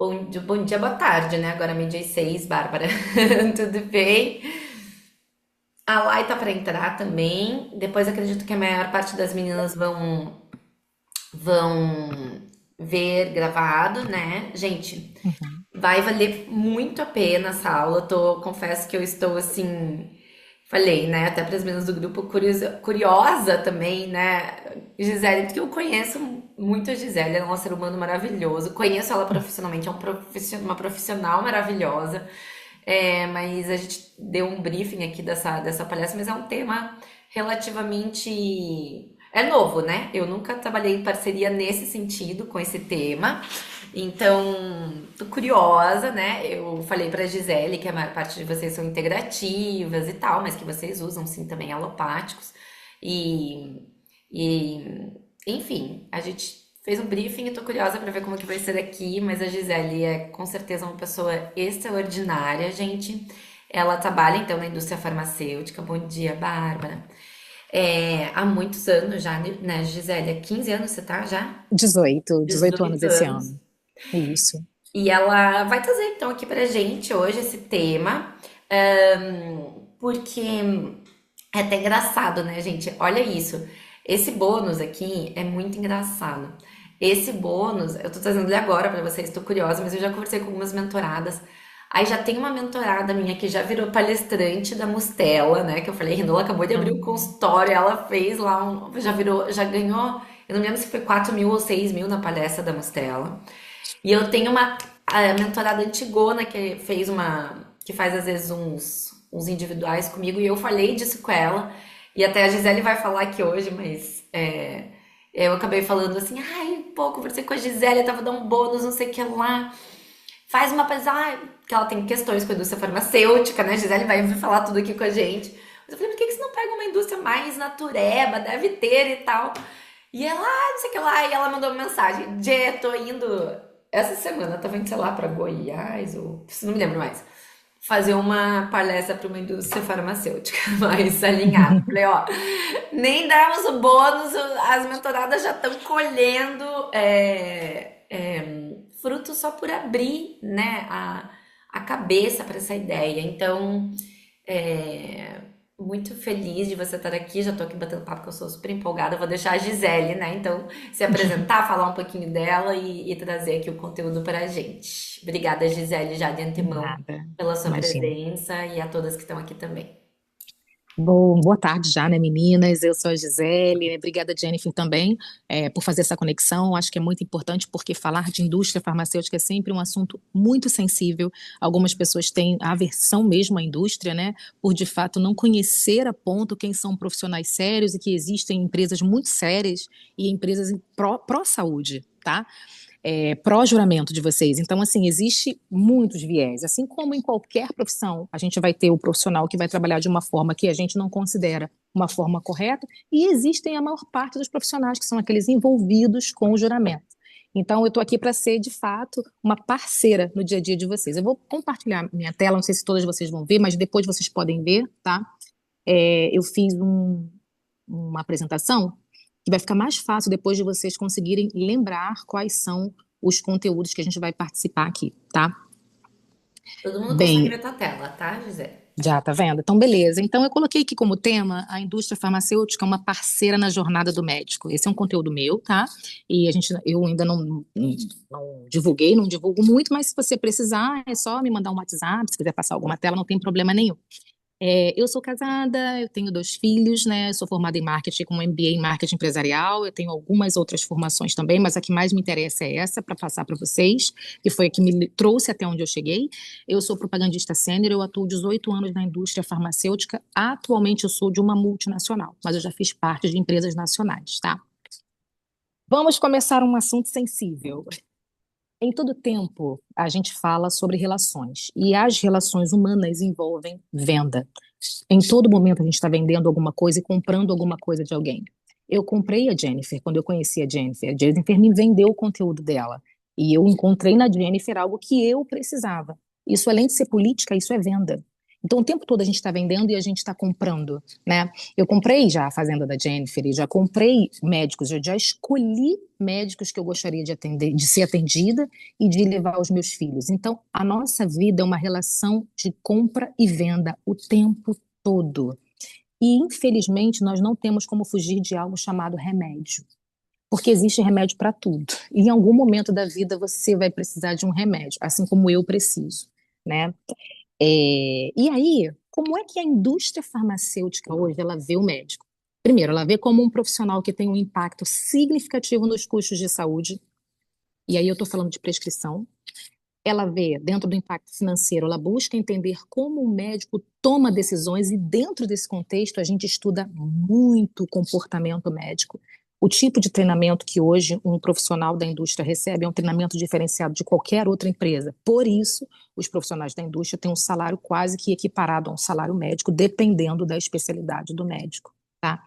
Bom dia, boa tarde, né? Agora meio-dia e 6, Bárbara. Tudo bem? A Lai tá para entrar também. Depois acredito que a maior parte das meninas vão ver gravado, né? Gente, Uhum. vai valer muito a pena essa aula. Confesso que eu estou assim, falei, né? Até para as meninas do grupo curiosa também, né? Gisele, porque eu conheço muito a Gisele, ela é um ser humano maravilhoso. Conheço ela profissionalmente, é uma profissional maravilhosa. Mas a gente deu um briefing aqui dessa palestra, mas é um tema relativamente. É novo, né? Eu nunca trabalhei em parceria nesse sentido, com esse tema. Então, tô curiosa, né? Eu falei pra Gisele que a maior parte de vocês são integrativas e tal, mas que vocês usam sim também alopáticos. E, enfim, a gente fez um briefing e tô curiosa para ver como que vai ser aqui, mas a Gisele é com certeza uma pessoa extraordinária, gente. Ela trabalha então na indústria farmacêutica. Bom dia, Bárbara. Há muitos anos já, né, Gisele? Há 15 anos você tá já? 18 anos 18 esse anos. ano. Isso. E ela vai trazer então aqui pra gente hoje esse tema, porque é até engraçado, né, gente? Olha isso. Esse bônus aqui é muito engraçado. Esse bônus, eu tô trazendo ele agora pra vocês, tô curiosa, mas eu já conversei com algumas mentoradas. Aí já tem uma mentorada minha que já virou palestrante da Mustela, né? Que eu falei, Renola acabou de abrir o Hum. consultório, ela fez lá já virou, já ganhou, eu não lembro se foi 4 mil ou 6 mil na palestra da Mustela. E eu tenho uma mentorada antigona que faz às vezes uns individuais comigo, e eu falei disso com ela, e até a Gisele vai falar aqui hoje, mas eu acabei falando assim, ai, pô, conversei com a Gisele, eu tava dando um bônus, não sei o que lá, faz uma coisa, que ela tem questões com a indústria farmacêutica, né, a Gisele vai vir falar tudo aqui com a gente, mas eu falei, por que você não pega uma indústria mais natureba, deve ter e tal, e ela, não sei o que lá, e ela mandou uma mensagem, Jê, tô indo essa semana, tava indo, sei lá, pra Goiás, ou não me lembro mais, fazer uma palestra para uma indústria farmacêutica mais alinhada. Falei, ó, nem damos o bônus, as mentoradas já estão colhendo frutos só por abrir, né, a cabeça para essa ideia. Então, é, muito feliz de você estar aqui. Já tô aqui batendo papo, que eu sou super empolgada. Vou deixar a Gisele, né? Então, se apresentar, falar um pouquinho dela e trazer aqui o conteúdo para a gente. Obrigada, Gisele, já de antemão, Nada. pela sua Imagina. presença e a todas que estão aqui também. Boa tarde já, né, meninas? Eu sou a Gisele, né? Obrigada, Jennifer, também, por fazer essa conexão. Acho que é muito importante porque falar de indústria farmacêutica é sempre um assunto muito sensível. Algumas pessoas têm aversão mesmo à indústria, né? Por de fato não conhecer a ponto quem são profissionais sérios e que existem empresas muito sérias e empresas pró-saúde, tá? Pró-juramento de vocês. Então, assim, existe muitos viés. Assim como em qualquer profissão, a gente vai ter o profissional que vai trabalhar de uma forma que a gente não considera uma forma correta, e existem a maior parte dos profissionais que são aqueles envolvidos com o juramento. Então, eu estou aqui para ser, de fato, uma parceira no dia a dia de vocês. Eu vou compartilhar minha tela, não sei se todas vocês vão ver, mas depois vocês podem ver, tá? Eu fiz uma apresentação que vai ficar mais fácil depois de vocês conseguirem lembrar quais são os conteúdos que a gente vai participar aqui, tá? Todo mundo consegue Bem, ver tua tela, tá, Gisele? já tá vendo? Então, beleza. Então, eu coloquei aqui como tema a indústria farmacêutica, uma parceira na jornada do médico. Esse é um conteúdo meu, tá? E eu ainda não divulguei, não divulgo muito, mas se você precisar, é só me mandar um WhatsApp, se quiser passar alguma tela, não tem problema nenhum. Eu sou casada, eu tenho dois filhos, né? Sou formada em marketing com um MBA em marketing empresarial. Eu tenho algumas outras formações também, mas a que mais me interessa é essa para passar para vocês, que foi a que me trouxe até onde eu cheguei. Eu sou propagandista sênior, eu atuo 18 anos na indústria farmacêutica. Atualmente eu sou de uma multinacional, mas eu já fiz parte de empresas nacionais, tá? Vamos começar um assunto sensível. Em todo tempo, a gente fala sobre relações, e as relações humanas envolvem venda. Em todo momento, a gente está vendendo alguma coisa e comprando alguma coisa de alguém. Eu comprei a Jennifer quando eu conheci a Jennifer. A Jennifer me vendeu o conteúdo dela. E eu encontrei na Jennifer algo que eu precisava. Isso, além de ser política, isso é venda. Então, o tempo todo a gente está vendendo e a gente está comprando, né? Eu comprei já a fazenda da Jennifer, e já comprei médicos, eu já escolhi médicos que eu gostaria de atender, de ser atendida e de levar os meus filhos. Então, a nossa vida é uma relação de compra e venda o tempo todo. E, infelizmente, nós não temos como fugir de algo chamado remédio, porque existe remédio para tudo. E em algum momento da vida você vai precisar de um remédio, assim como eu preciso, né? E aí, como é que a indústria farmacêutica hoje ela vê o médico? Primeiro, ela vê como um profissional que tem um impacto significativo nos custos de saúde, e aí eu estou falando de prescrição. Ela vê, dentro do impacto financeiro, ela busca entender como o médico toma decisões, e dentro desse contexto a gente estuda muito o comportamento médico. O tipo de treinamento que hoje um profissional da indústria recebe é um treinamento diferenciado de qualquer outra empresa. Por isso, os profissionais da indústria têm um salário quase que equiparado a um salário médico, dependendo da especialidade do médico, tá?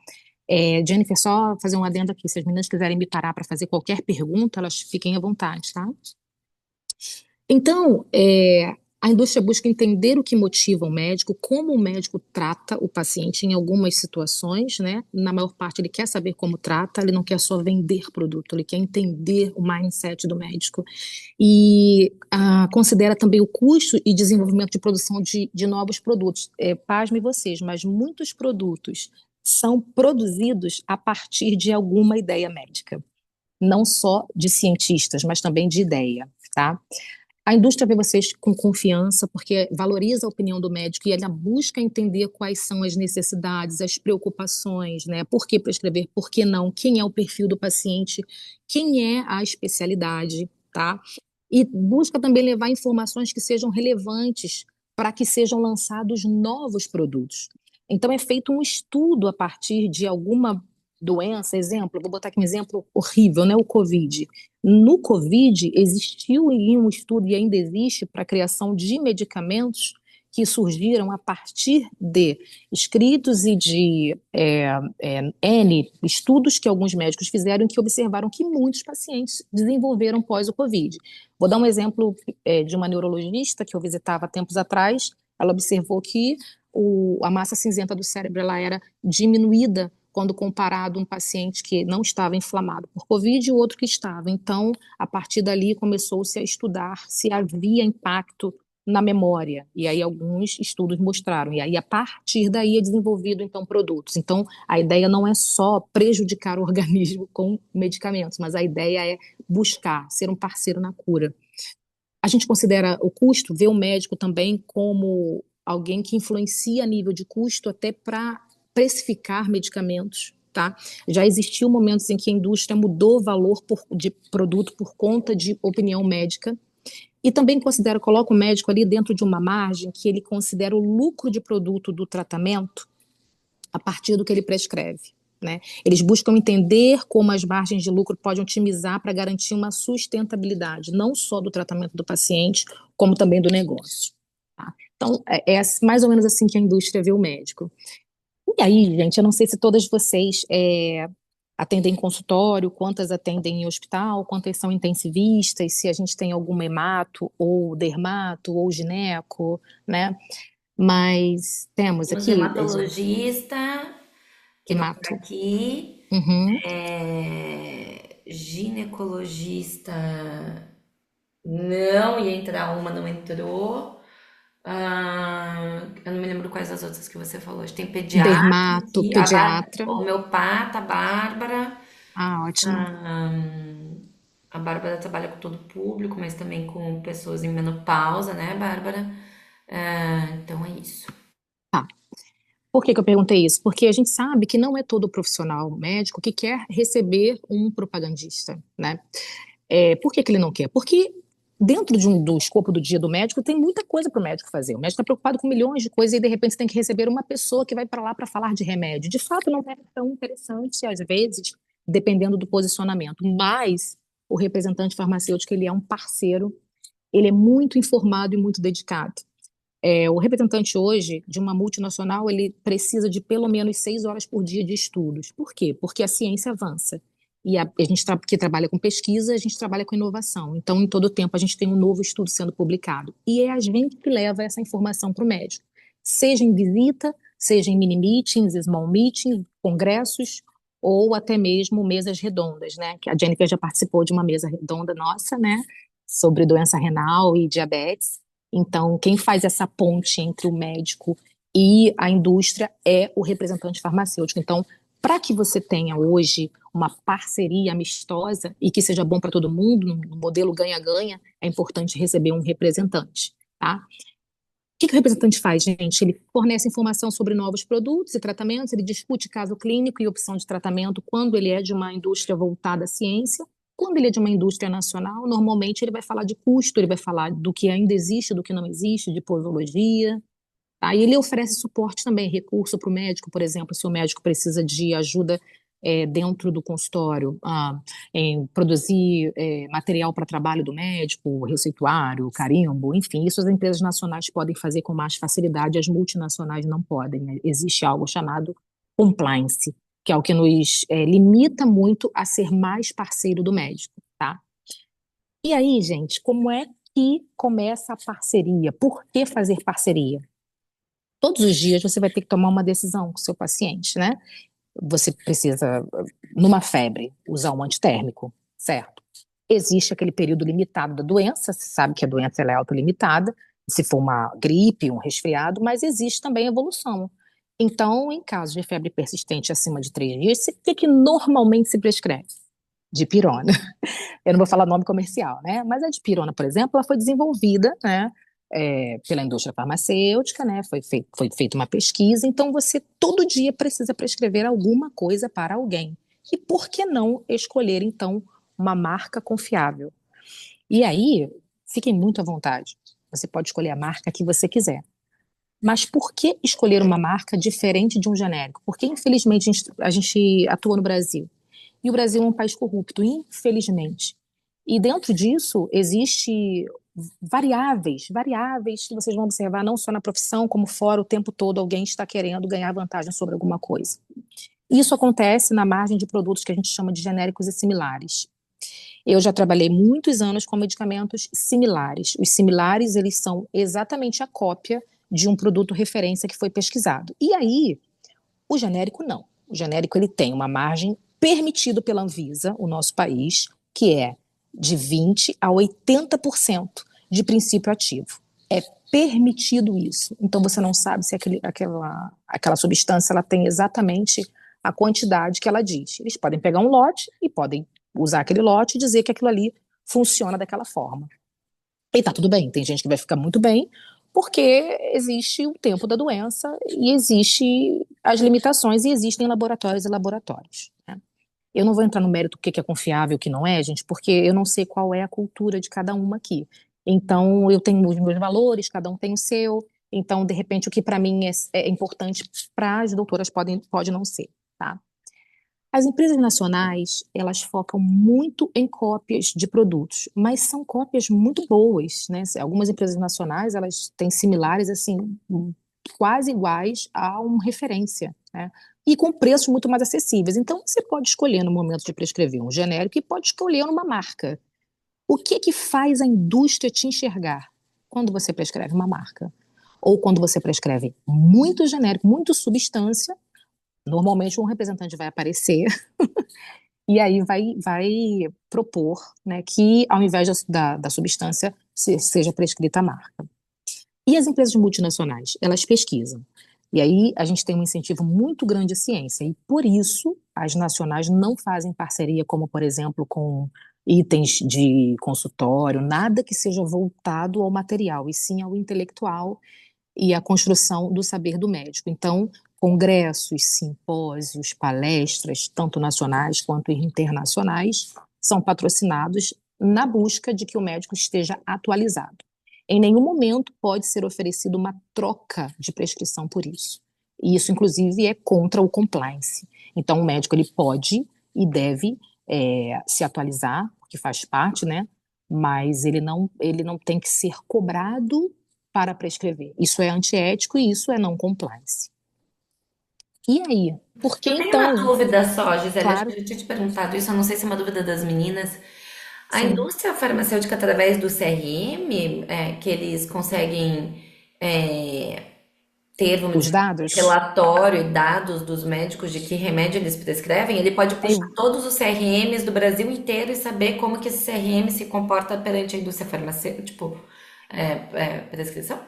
Jennifer, só fazer um adendo aqui. Se as meninas quiserem me parar para fazer qualquer pergunta, elas fiquem à vontade, tá? Então, a indústria busca entender o que motiva o médico, como o médico trata o paciente em algumas situações, né? Na maior parte, ele quer saber como trata, ele não quer só vender produto, ele quer entender o mindset do médico. E considera também o custo e desenvolvimento de produção de novos produtos. Pasme vocês, mas muitos produtos são produzidos a partir de alguma ideia médica, não só de cientistas, mas também de ideia, tá? A indústria vê vocês com confiança porque valoriza a opinião do médico e ela busca entender quais são as necessidades, as preocupações, né? Por que prescrever, por que não, quem é o perfil do paciente, quem é a especialidade, tá? E busca também levar informações que sejam relevantes para que sejam lançados novos produtos. Então é feito um estudo a partir de alguma doença, exemplo, vou botar aqui um exemplo horrível, né? O Covid. No Covid, existiu um estudo e ainda existe para a criação de medicamentos que surgiram a partir de escritos e de N estudos que alguns médicos fizeram, que observaram que muitos pacientes desenvolveram pós o Covid. Vou dar um exemplo de uma neurologista que eu visitava há tempos atrás. Ela observou que a massa cinzenta do cérebro ela era diminuída quando comparado um paciente que não estava inflamado por Covid e o outro que estava. Então, a partir dali, começou-se a estudar se havia impacto na memória. E aí alguns estudos mostraram. E aí, a partir daí, é desenvolvido, então, produtos. Então, a ideia não é só prejudicar o organismo com medicamentos, mas a ideia é buscar ser um parceiro na cura. A gente considera o custo, vê o médico também como alguém que influencia a nível de custo até para precificar medicamentos, tá? Já existiu momentos em que a indústria mudou o valor de produto por conta de opinião médica, e também coloca o médico ali dentro de uma margem que ele considera o lucro de produto do tratamento a partir do que ele prescreve, né? Eles buscam entender como as margens de lucro podem otimizar para garantir uma sustentabilidade, não só do tratamento do paciente, como também do negócio, tá? Então, é mais ou menos assim que a indústria vê o médico. E aí, gente, eu não sei se todas vocês atendem em consultório, quantas atendem em hospital, quantas são intensivistas, se a gente tem algum hemato, ou dermato, ou gineco, né? Mas temos Temos aqui, hematologista, que não está hemato. aqui, Uhum. ginecologista não ia entrar uma, não entrou. Eu não me lembro quais as outras que você falou. Acho que tem pediatra Dermato, aqui, pediatra. homeopata, a Bárbara. Ah, ótimo. Ah, a Bárbara trabalha com todo o público, mas também com pessoas em menopausa, né, Bárbara? Então é isso. Tá. Por que que eu perguntei isso? Porque a gente sabe que não é todo profissional médico que quer receber um propagandista, né? Por que que ele não quer? Porque dentro do escopo do dia do médico tem muita coisa para o médico fazer. O médico está preocupado com milhões de coisas e de repente você tem que receber uma pessoa que vai para lá para falar de remédio. De fato, não é tão interessante às vezes, dependendo do posicionamento. Mas o representante farmacêutico ele é um parceiro, ele é muito informado e muito dedicado. O representante hoje de uma multinacional, ele precisa de pelo menos 6 horas por dia de estudos. Por quê? Porque a ciência avança. E a gente que trabalha com pesquisa, a gente trabalha com inovação. Então, em todo tempo, a gente tem um novo estudo sendo publicado. E é a gente que leva essa informação para o médico. seja em visita, seja em mini meetings, small meetings, congressos, ou até mesmo mesas redondas, né? Que a Jennifer já participou de uma mesa redonda nossa, né? Sobre doença renal e diabetes. Então, quem faz essa ponte entre o médico e a indústria é o representante farmacêutico. Então, para que você tenha hoje uma parceria amistosa e que seja bom para todo mundo, no modelo ganha-ganha, é importante receber um representante, tá? Que o representante faz, gente? Ele fornece informação sobre novos produtos e tratamentos, ele discute caso clínico e opção de tratamento quando ele é de uma indústria voltada à ciência. Quando ele é de uma indústria nacional, normalmente ele vai falar de custo, ele vai falar do que ainda existe, do que não existe, de posologia, tá? E ele oferece suporte também, recurso para o médico, por exemplo, se o médico precisa de ajuda dentro do consultório, em produzir material para trabalho do médico, receituário, carimbo, enfim, isso as empresas nacionais podem fazer com mais facilidade, as multinacionais não podem, né? Existe algo chamado compliance, que é o que nos limita muito a ser mais parceiro do médico, tá? E aí, gente, como é que começa a parceria? Por que fazer parceria? Todos os dias você vai ter que tomar uma decisão com o seu paciente, né? Você precisa, numa febre, usar um antitérmico, certo? Existe aquele período limitado da doença, você sabe que a doença ela é autolimitada, se for uma gripe, um resfriado, mas existe também evolução. Então, em caso de febre persistente acima de 3 dias, o que normalmente se prescreve? Dipirona. Eu não vou falar nome comercial, né? Mas a dipirona, por exemplo, ela foi desenvolvida, né, pela indústria farmacêutica, né? Foi feita uma pesquisa, então você todo dia precisa prescrever alguma coisa para alguém. E por que não escolher, então, uma marca confiável? E aí, fiquem muito à vontade. Você pode escolher a marca que você quiser. Mas por que escolher uma marca diferente de um genérico? Porque, infelizmente, a gente atua no Brasil. E o Brasil é um país corrupto, infelizmente. E dentro disso existe variáveis que vocês vão observar não só na profissão, como fora o tempo todo alguém está querendo ganhar vantagem sobre alguma coisa. Isso acontece na margem de produtos que a gente chama de genéricos e similares. Eu já trabalhei muitos anos com medicamentos similares. Os similares, eles são exatamente a cópia de um produto referência que foi pesquisado. E aí, o genérico não. O genérico ele tem uma margem permitido pela Anvisa, o nosso país, que é de 20 a 80% de princípio ativo. É permitido isso. Então você não sabe se aquela substância ela tem exatamente a quantidade que ela diz. Eles podem pegar um lote e podem usar aquele lote e dizer que aquilo ali funciona daquela forma. E tá tudo bem, tem gente que vai ficar muito bem, porque existe o tempo da doença e existe as limitações e existem laboratórios e laboratórios, né? Eu não vou entrar no mérito do que é confiável e o que não é, gente, porque eu não sei qual é a cultura de cada uma aqui. Então, eu tenho os meus valores, cada um tem o seu. Então, de repente, o que para mim é importante para as doutoras pode não ser, tá? As empresas nacionais, elas focam muito em cópias de produtos, mas são cópias muito boas, né? Algumas empresas nacionais, elas têm similares, assim, quase iguais a uma referência, né? E com preços muito mais acessíveis. Então, você pode escolher no momento de prescrever um genérico e pode escolher uma marca. O que que faz a indústria te enxergar quando você prescreve uma marca? Ou quando você prescreve muito genérico, muito substância, normalmente um representante vai aparecer e aí vai propor, né, que ao invés da substância seja prescrita a marca. E as empresas multinacionais, elas pesquisam. E aí a gente tem um incentivo muito grande à ciência. E por isso as nacionais não fazem parceria, como por exemplo com itens de consultório, nada que seja voltado ao material, e sim ao intelectual e à construção do saber do médico. Então, congressos, simpósios, palestras, tanto nacionais quanto internacionais, são patrocinados na busca de que o médico esteja atualizado. Em nenhum momento pode ser oferecida uma troca de prescrição por isso. E isso, inclusive, é contra o compliance. Então, o médico ele pode e deve se atualizar, porque faz parte, né? Mas ele não tem que ser cobrado para prescrever. Isso é antiético e isso é não compliance. E aí? Por que Eu tenho uma então? dúvida só, Gisele, acho que Claro, eu já tinha te perguntado isso, eu não sei se é uma dúvida das meninas. A sim. indústria farmacêutica, através do CRM, que eles conseguem ter, vamos Os dizer, dados? relatório e dados dos médicos de que remédio eles prescrevem, ele pode puxar Eu, todos os CRMs do Brasil inteiro e saber como que esse CRM se comporta perante a indústria farmacêutica, tipo, prescrição?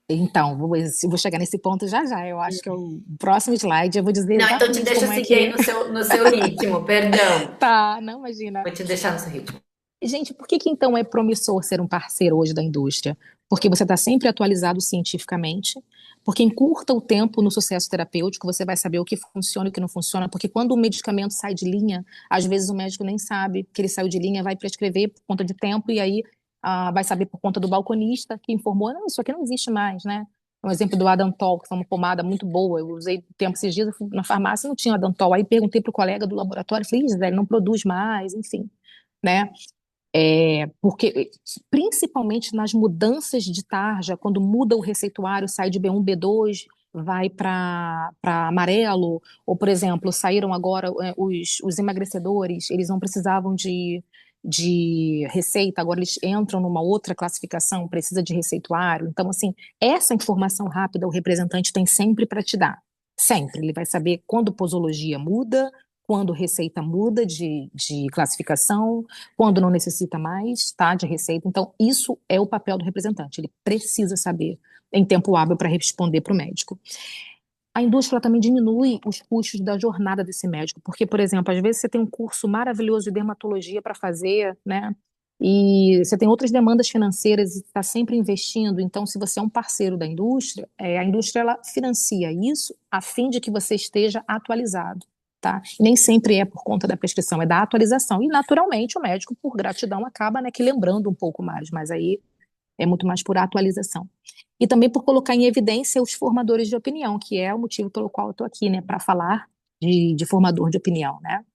então, vou chegar nesse ponto já já. Eu acho que é o próximo slide. Eu vou dizer Não, então te exatamente deixa eu como é seguir aí que no seu ritmo, perdão. tá. Não, imagina. Vou te deixar no seu ritmo. Gente, por que que então é promissor ser um parceiro hoje da indústria? Porque você está sempre atualizado cientificamente, porque encurta o tempo no sucesso terapêutico, você vai saber o que funciona e o que não funciona, porque quando o medicamento sai de linha, às vezes o médico nem sabe que ele saiu de linha, vai prescrever por conta de tempo e aí vai saber por conta do balconista que informou, não, isso aqui não existe mais, né? Um exemplo do Adantol, que foi uma pomada muito boa, eu usei tempo esses dias, eu fui na farmácia, não tinha Adantol, aí perguntei para o colega do laboratório, falei, Gisele, não produz mais, enfim, né? Porque, principalmente nas mudanças de tarja, quando muda o receituário, sai de B1, B2, vai para amarelo, ou, por exemplo, saíram agora os emagrecedores, eles não precisavam de receita, agora eles entram numa outra classificação, precisa de receituário. Então, assim, essa informação rápida o representante tem sempre para te dar. Sempre. Ele vai saber quando posologia muda, quando receita muda de classificação, quando não necessita mais, tá, de receita. Então, isso é o papel do representante. Ele precisa saber em tempo hábil para responder para o médico. A indústria também diminui os custos da jornada desse médico, porque, por exemplo, às vezes você tem um curso maravilhoso de dermatologia para fazer, né? E você tem outras demandas financeiras e está sempre investindo. Então, se você é um parceiro da indústria, a indústria ela financia isso a fim de que você esteja atualizado. Tá? E nem sempre é por conta da prescrição, é da atualização. E, naturalmente, o médico, por gratidão, acaba, né, que lembrando um pouco mais, mas aí é muito mais por atualização. E também por colocar em evidência os formadores de opinião, que é o motivo pelo qual eu estou aqui, né, para falar de formador de opinião, né?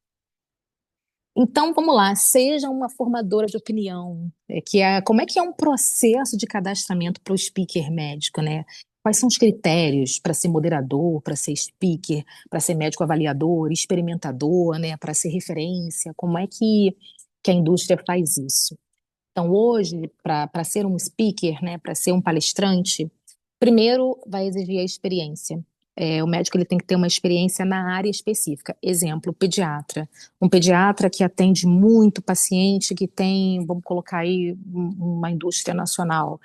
Então, vamos lá, seja uma formadora de opinião, como é que é um processo de cadastramento para o speaker médico, né? Quais são os critérios para ser moderador, para ser speaker, para ser médico avaliador, experimentador, né? Para ser referência? Como é que a indústria faz isso? Então, hoje, para ser um speaker, né, para ser um palestrante, primeiro vai exigir a experiência. O médico ele tem que ter uma experiência na área específica. Exemplo, pediatra. Um pediatra que atende muito paciente, que tem, vamos colocar aí, uma indústria nacional,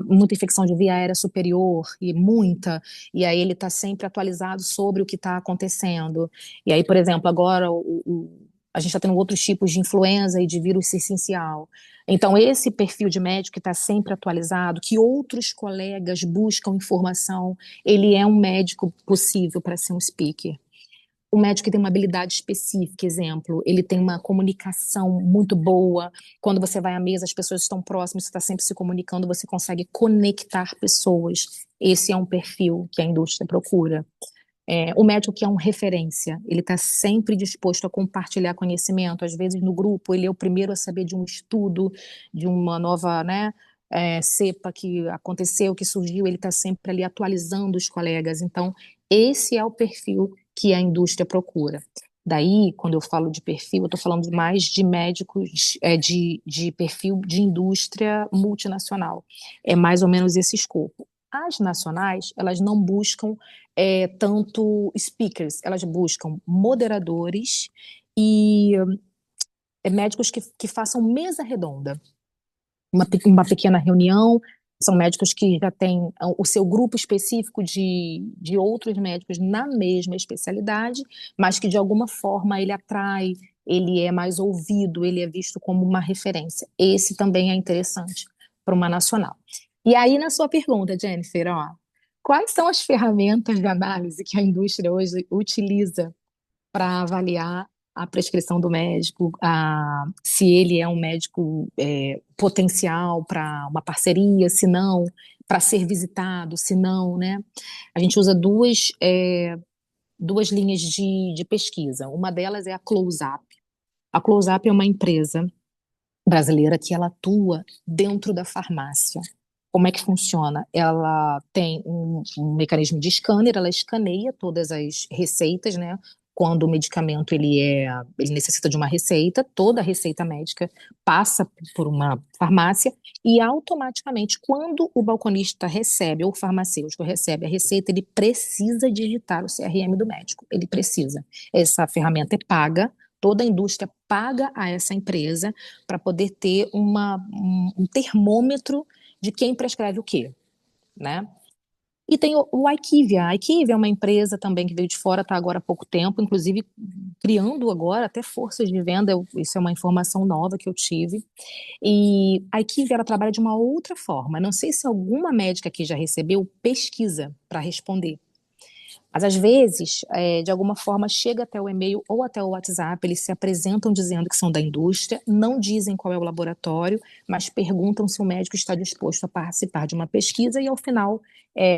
muita infecção de via aérea superior, e muita, e aí ele está sempre atualizado sobre o que está acontecendo. E aí, por exemplo, agora a gente está tendo outros tipos de influenza e de vírus essencial. Então, esse perfil de médico que está sempre atualizado, que outros colegas buscam informação, ele é um médico possível para ser um speaker. Um médico que tem uma habilidade específica, exemplo, ele tem uma comunicação muito boa. Quando você vai à mesa, as pessoas estão próximas, você está sempre se comunicando, você consegue conectar pessoas. Esse é um perfil que a indústria procura. O médico que é um referência, ele está sempre disposto a compartilhar conhecimento. Às vezes, no grupo, ele é o primeiro a saber de um estudo, de uma nova, né, cepa que aconteceu, que surgiu, ele está sempre ali atualizando os colegas. Então, esse é o perfil que a indústria procura. Daí, quando eu falo de perfil, eu estou falando mais de médicos, de perfil de indústria multinacional. É mais ou menos esse escopo. As nacionais, elas não buscam tanto speakers, elas buscam moderadores e médicos que façam mesa redonda, uma pequena reunião. São médicos que já têm o seu grupo específico de outros médicos na mesma especialidade, mas que de alguma forma ele atrai, ele é mais ouvido, ele é visto como uma referência. Esse também é interessante para uma nacional. E aí, na sua pergunta, Jennifer, ó, quais são as ferramentas de análise que a indústria hoje utiliza para avaliar a prescrição do médico, se ele é um médico potencial para uma parceria, se não, para ser visitado, se não, né? A gente usa duas linhas de pesquisa. Uma delas é a Close-Up. A Close-Up é uma empresa brasileira que ela atua dentro da farmácia. Como é que funciona? Ela tem um mecanismo de scanner, ela escaneia todas as receitas, né? quando o medicamento ele necessita de uma receita, toda a receita médica passa por uma farmácia e automaticamente, quando o balconista recebe, ou o farmacêutico recebe a receita, ele precisa digitar o CRM do médico. Ele precisa. Essa ferramenta é paga, toda a indústria paga a essa empresa para poder ter um termômetro de quem prescreve o quê, né? E tem o IQVIA. A IQVIA é uma empresa também que veio de fora, está agora há pouco tempo, inclusive criando agora até forças de venda. Isso é uma informação nova que eu tive. E a IQVIA ela trabalha de uma outra forma. Não sei se alguma médica aqui já recebeu pesquisa para responder. Mas às vezes, de alguma forma, chega até o e-mail ou até o WhatsApp, eles se apresentam dizendo que são da indústria, não dizem qual é o laboratório, mas perguntam se o médico está disposto a participar de uma pesquisa e, ao final,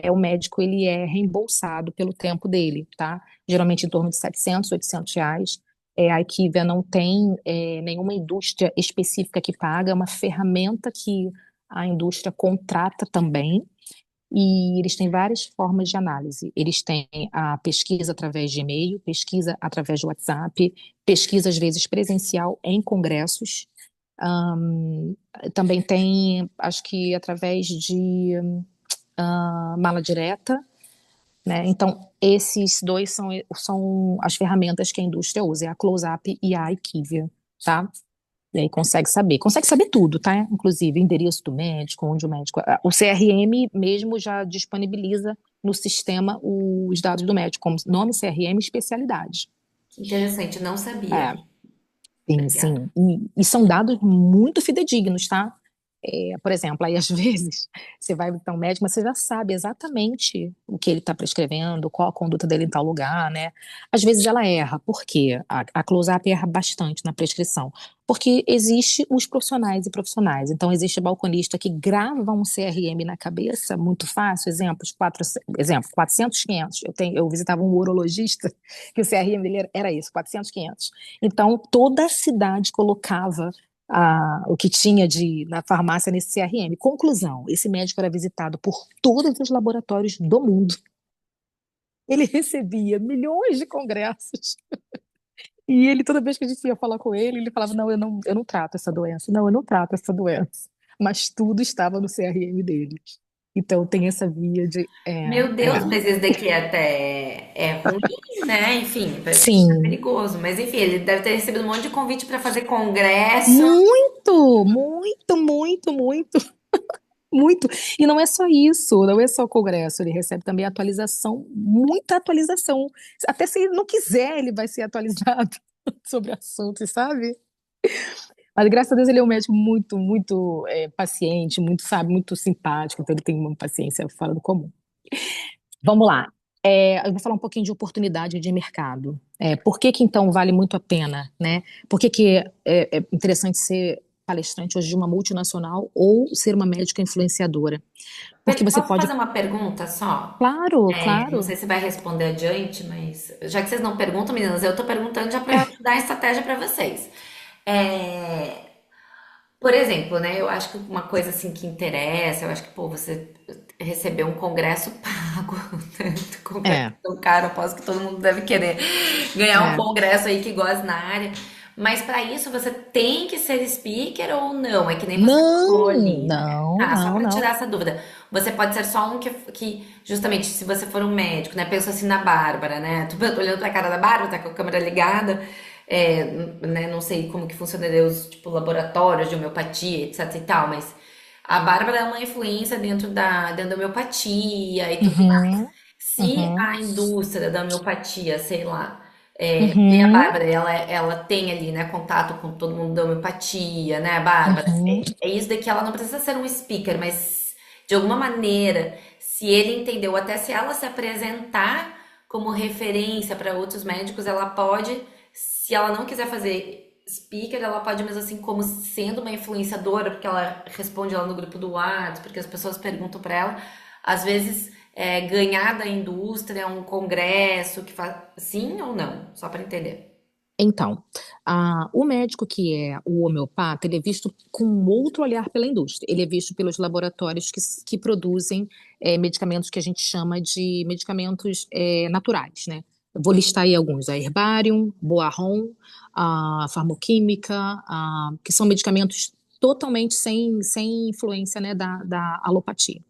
o médico ele é reembolsado pelo tempo dele, tá? Geralmente em torno de 700, 800 reais. A Equivia não tem nenhuma indústria específica que paga, é uma ferramenta que a indústria contrata também, e eles têm várias formas de análise. Eles têm a pesquisa através de e-mail, pesquisa através de WhatsApp, pesquisa às vezes presencial em congressos. Ahn, Também tem, acho que através de mala direta, né? Então, esses dois são as ferramentas que a indústria usa, é a CloseUp e a IQVIA, tá? E aí consegue saber tudo, tá? Inclusive endereço do médico, onde o médico. O CRM mesmo já disponibiliza no sistema os dados do médico, como nome, CRM e especialidade. Que interessante, não sabia. É, sim, Obrigada. sim. E são dados muito fidedignos, tá? Por exemplo, aí às vezes você vai visitar um médico, mas você já sabe exatamente o que ele está prescrevendo, qual a conduta dele em tal lugar, né? Às vezes ela erra, por quê? A Close-Up erra bastante na prescrição, porque existe os profissionais e profissionais. Então, existe balconista que grava um CRM na cabeça, muito fácil, exemplo, 400, 500. Eu visitava um urologista, que o CRM dele era isso, 400, 500. Então, toda a cidade colocava o que tinha na farmácia nesse CRM. Conclusão: esse médico era visitado por todos os laboratórios do mundo. Ele recebia milhões de congressos. E ele, toda vez que a gente ia falar com ele, ele falava: Não, eu não trato essa doença. Não, eu não trato essa doença. Mas tudo estava no CRM dele. Então tem essa via de. Meu Deus, mas esse daqui até é ruim, né? Enfim, é Sim, perigoso. Mas enfim, ele deve ter recebido um monte de convite para fazer congresso. muito, muito, muito, muito. Muito. E não é só isso, não é só o Congresso, ele recebe também atualização, muita atualização. Até se ele não quiser, ele vai ser atualizado sobre assuntos, sabe? Mas graças a Deus ele é um médico muito, muito paciente, muito, sabe, muito simpático, então ele tem uma paciência fora do comum. Vamos lá. Eu vou falar um pouquinho de oportunidade de mercado. Por que que então vale muito a pena, né? Por que que é interessante ser palestrante hoje de uma multinacional ou ser uma médica influenciadora? Porque você Posso pode. fazer uma pergunta só? Claro, Não sei claro. se vai responder adiante, mas já que vocês não perguntam, meninas, eu tô perguntando já para dar estratégia para vocês. É, por exemplo, né? Eu acho que uma coisa assim que interessa, eu acho que, pô, você receber um congresso pago, né? Congresso É, tão caro, aposto que todo mundo deve querer ganhar um é. congresso aí que gosta na área. Mas para isso você tem que ser speaker ou não? É que nem você falou Não, ali, né? não, Tá, só não, para tirar não. essa dúvida. Você pode ser só um que justamente, se você for um médico, né? Pensa assim na Bárbara, né? Tô olhando pra cara da Bárbara, tá com a câmera ligada. Né, não sei como que funcionaria os tipo, laboratórios de homeopatia, etc e tal, mas a Bárbara é uma influência dentro da homeopatia e tudo mais. Uhum, Se uhum, a indústria da homeopatia, sei lá, vê a uhum, Bárbara, ela tem ali, né, contato com todo mundo da homeopatia, né, Bárbara? uhum. É isso daqui, ela não precisa ser um speaker, mas de alguma maneira, se ele entendeu, até se ela se apresentar como referência para outros médicos, ela pode, se ela não quiser fazer speaker, ela pode mesmo assim como sendo uma influenciadora, porque ela responde lá no grupo do WhatsApp, porque as pessoas perguntam para ela, às vezes ganhar da indústria um congresso que faz sim ou não, só para entender. Então, o médico que é o homeopata, ele é visto com um outro olhar pela indústria. Ele é visto pelos laboratórios que produzem medicamentos que a gente chama de medicamentos naturais, né? Vou listar aí alguns: a Herbarium, Boiron, a Farmoquímica, que são medicamentos totalmente sem influência, né, da alopatia.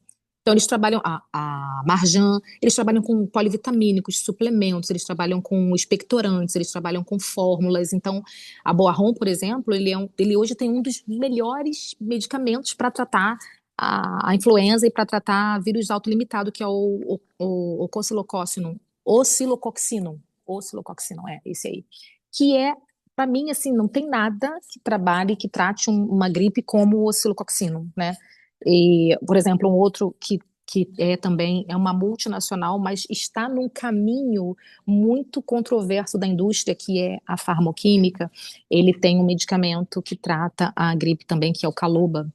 Então, eles trabalham a Marjan, eles trabalham com polivitamínicos, suplementos, eles trabalham com expectorantes, eles trabalham com fórmulas. Então, a Boiron, por exemplo, ele hoje tem um dos melhores medicamentos para tratar a influenza e para tratar vírus autolimitado, que é o oscilococcinum, é esse aí, que é, para mim, assim, não tem nada que trabalhe, que trate uma gripe como o oscilococcinum, né? E, por exemplo, um outro que é também é uma multinacional, mas está num caminho muito controverso da indústria, que é a farmoquímica. Ele tem um medicamento que trata a gripe também, que é o Caloba,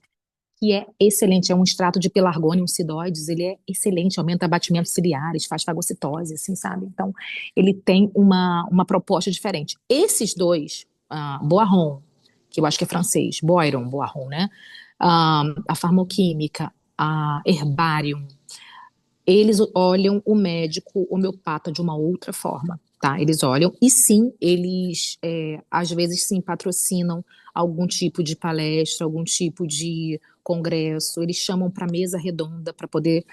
que é excelente, é um extrato de pelargônium sidóides, ele é excelente, aumenta batimentos ciliares, faz fagocitose, assim, sabe? Então, ele tem uma proposta diferente. Esses dois, Boiron, que eu acho que é francês, Boiron, né? A farmoquímica, a Herbarium, eles olham o médico homeopata de uma outra forma, tá? Eles olham e sim, eles às vezes sim patrocinam algum tipo de palestra, algum tipo de congresso. Eles chamam para mesa redonda para poder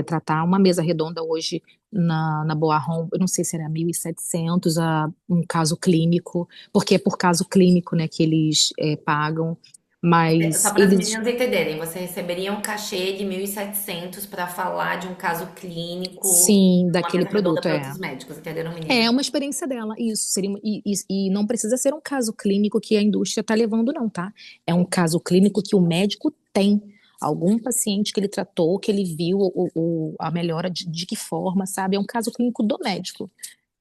tratar uma mesa redonda hoje na Boarron, eu não sei se era 1.700 um caso clínico, porque é por caso clínico, né, que eles pagam, Só mas para as eles meninas entenderem, você receberia um cachê de 1.700 para falar de um caso clínico, sim, uma daquele mesa redonda produto para é. outros médicos, entenderam, É meninas? uma experiência dela, isso seria, e não precisa ser um caso clínico que a indústria está levando, não, tá? É um caso clínico que o médico tem. Algum paciente que ele tratou, que ele viu a melhora de que forma, sabe? É um caso clínico do médico.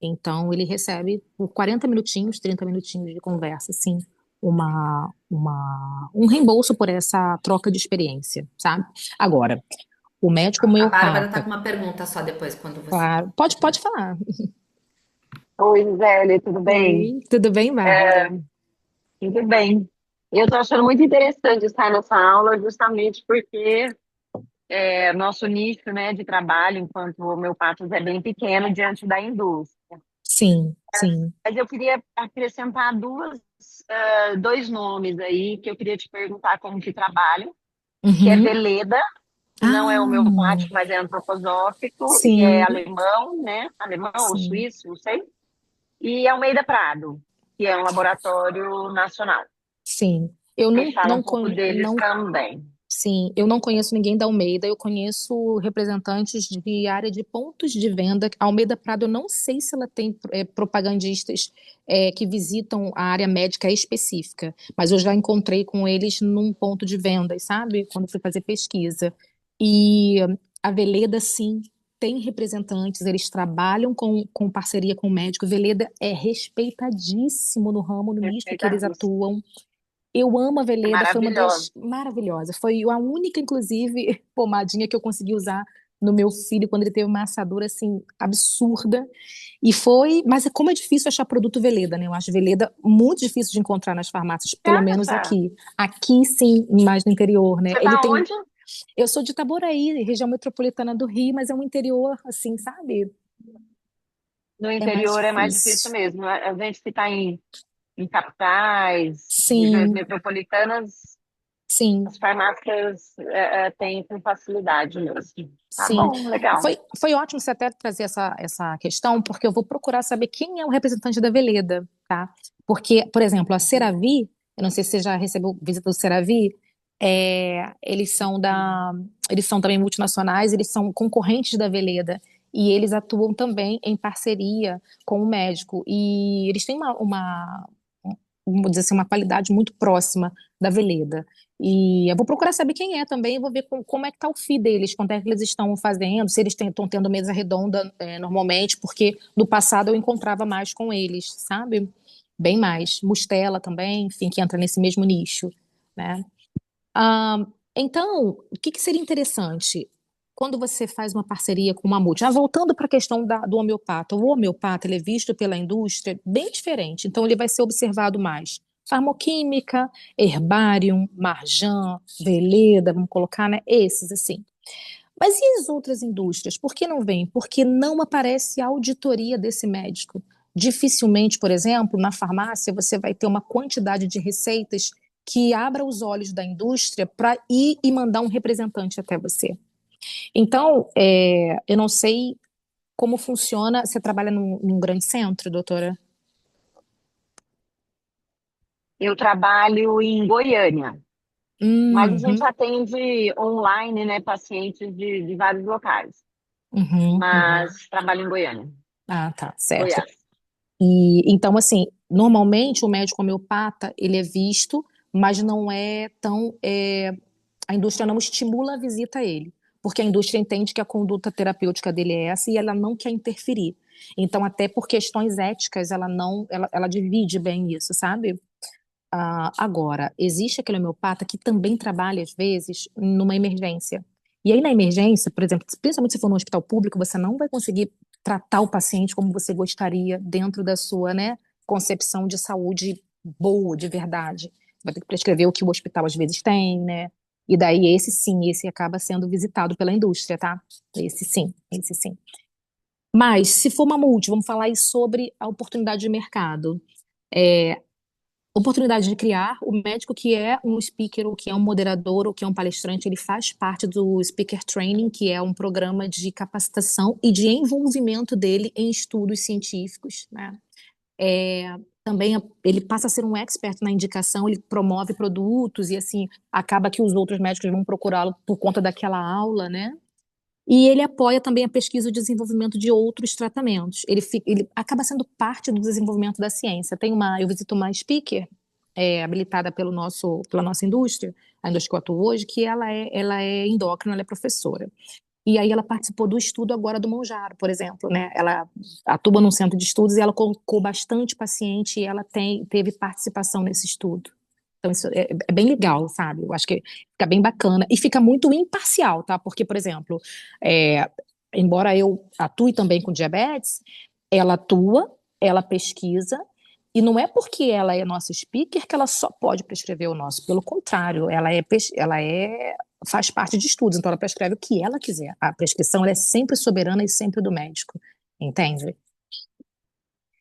Então, ele recebe por 40 minutinhos, 30 minutinhos de conversa, assim, um reembolso por essa troca de experiência, sabe? Agora, o médico A Bárbara tá homeopata, com uma pergunta só depois, quando você claro, pode falar. Oi, Gisele, tudo bem? Oi, tudo bem, É, Bárbara? tudo bem. Eu estou achando muito interessante estar nessa aula, justamente porque nosso nicho, né, de trabalho enquanto homeopatas é bem pequeno diante da indústria. Sim, sim. Mas eu queria acrescentar dois nomes aí que eu queria te perguntar como que trabalham, que é Uhum. Veleda, que não é Ah, homeopático, mas é antroposófico e é sim, alemão, né? Alemão ou sim, suíço, não sei. E Almeida Prado, que é um laboratório nacional. sim. Eu Me não, fala não, um pouco deles não, também. sim, eu não conheço ninguém da Almeida, eu conheço representantes de área de pontos de venda. A Almeida Prado, eu não sei se ela tem propagandistas que visitam a área médica específica, mas eu já encontrei com eles num ponto de vendas, sabe? Quando fui fazer pesquisa. E a Veleda, sim, tem representantes, eles trabalham com parceria com o médico. Veleda é respeitadíssimo no ramo, no nicho que eles Respeitadíssimo. atuam. Eu amo a É Veleda, foi uma maravilhoso. das maravilhosas. Foi a única, inclusive, pomadinha que eu consegui usar no meu filho quando ele teve uma assadura assim absurda. E foi, mas como é difícil achar produto Veleda, né? Eu acho Veleda muito difícil de encontrar nas farmácias, Você pelo menos acha? aqui. Aqui sim, mais no interior, né? Você Ele tá tem, onde? eu sou de Itaboraí, região metropolitana do Rio, mas é um interior assim, sabe? No É mais interior é mais difícil difícil. mesmo. A gente que está em capitais, regiões Sim, metropolitanas, sim. as farmácias têm com facilidade mesmo. Tá Sim, bom, legal. foi ótimo você até trazer essa questão, porque eu vou procurar saber quem é o representante da Veleda, tá? Porque, por exemplo, a CeraVe, eu não sei se você já recebeu visita do CeraVe, eles são também multinacionais, eles são concorrentes da Veleda, e eles atuam também em parceria com o médico, e eles têm vamos dizer assim, uma qualidade muito próxima da Veleda. E eu vou procurar saber quem é também, vou ver como é que tá o FII deles, quanto é que eles estão fazendo, se eles estão tendo mesa redonda normalmente, porque no passado eu encontrava mais com eles, sabe? Bem mais. Mustela também, enfim, que entra nesse mesmo nicho, né? Ah, então, o que seria interessante quando você faz uma parceria com uma multi? Voltando para a questão do homeopata. O homeopata, ele é visto pela indústria bem diferente, então ele vai ser observado mais. Farmoquímica, herbarium, marjan, veleda, vamos colocar, né? Esses, assim. Mas e as outras indústrias? Por que não vem? Porque não aparece a auditoria desse médico. Dificilmente, por exemplo, na farmácia, você vai ter uma quantidade de receitas que abra os olhos da indústria para ir e mandar um representante até você. Então, eu não sei como funciona. Você trabalha num grande centro, doutora? Eu trabalho em Goiânia, mas a gente Uhum, atende online, né, pacientes de vários locais, uhum. mas trabalho em Goiânia, Ah, tá, certo. Goiás. E então, assim, normalmente o médico homeopata, ele é visto, mas não é tão, a indústria não estimula a visita a ele, porque a indústria entende que a conduta terapêutica dele é essa e ela não quer interferir. Então, até por questões éticas, ela não, ela divide bem isso, sabe? Agora, existe aquele homeopata que também trabalha, às vezes, numa emergência. E aí, na emergência, por exemplo, principalmente se for no hospital público, você não vai conseguir tratar o paciente como você gostaria dentro da sua, né, concepção de saúde boa, de verdade. Vai ter que prescrever o que o hospital às vezes tem, né? E daí, esse sim, esse acaba sendo visitado pela indústria, tá? Esse sim, esse sim. Mas, se for uma multi, vamos falar aí sobre a oportunidade de mercado. É, oportunidade de criar, o médico que é um speaker, ou que é um moderador, ou que é um palestrante, ele faz parte do Speaker Training, que é um programa de capacitação e de envolvimento dele em estudos científicos, né? Também ele passa a ser um expert na indicação, ele promove produtos e assim acaba que os outros médicos vão procurá-lo por conta daquela aula, né? E ele apoia também a pesquisa e o desenvolvimento de outros tratamentos. Ele acaba sendo parte do desenvolvimento da ciência. Eu visito uma speaker habilitada pela nossa indústria, a indústria que eu atuo hoje, que ela é endócrina, ela é professora. E aí ela participou do estudo agora do Monjaro, por exemplo, né? Ela atua num centro de estudos e ela colocou bastante paciente e ela teve participação nesse estudo. Então isso é bem legal, sabe? Eu acho que fica bem bacana e fica muito imparcial, tá? Porque, por exemplo, é, embora eu atue também com diabetes, ela atua, ela pesquisa, e não é porque ela é nossa speaker que ela só pode prescrever o nosso. Pelo contrário, faz parte de estudos, então ela prescreve o que ela quiser. A prescrição ela é sempre soberana e sempre do médico, entende?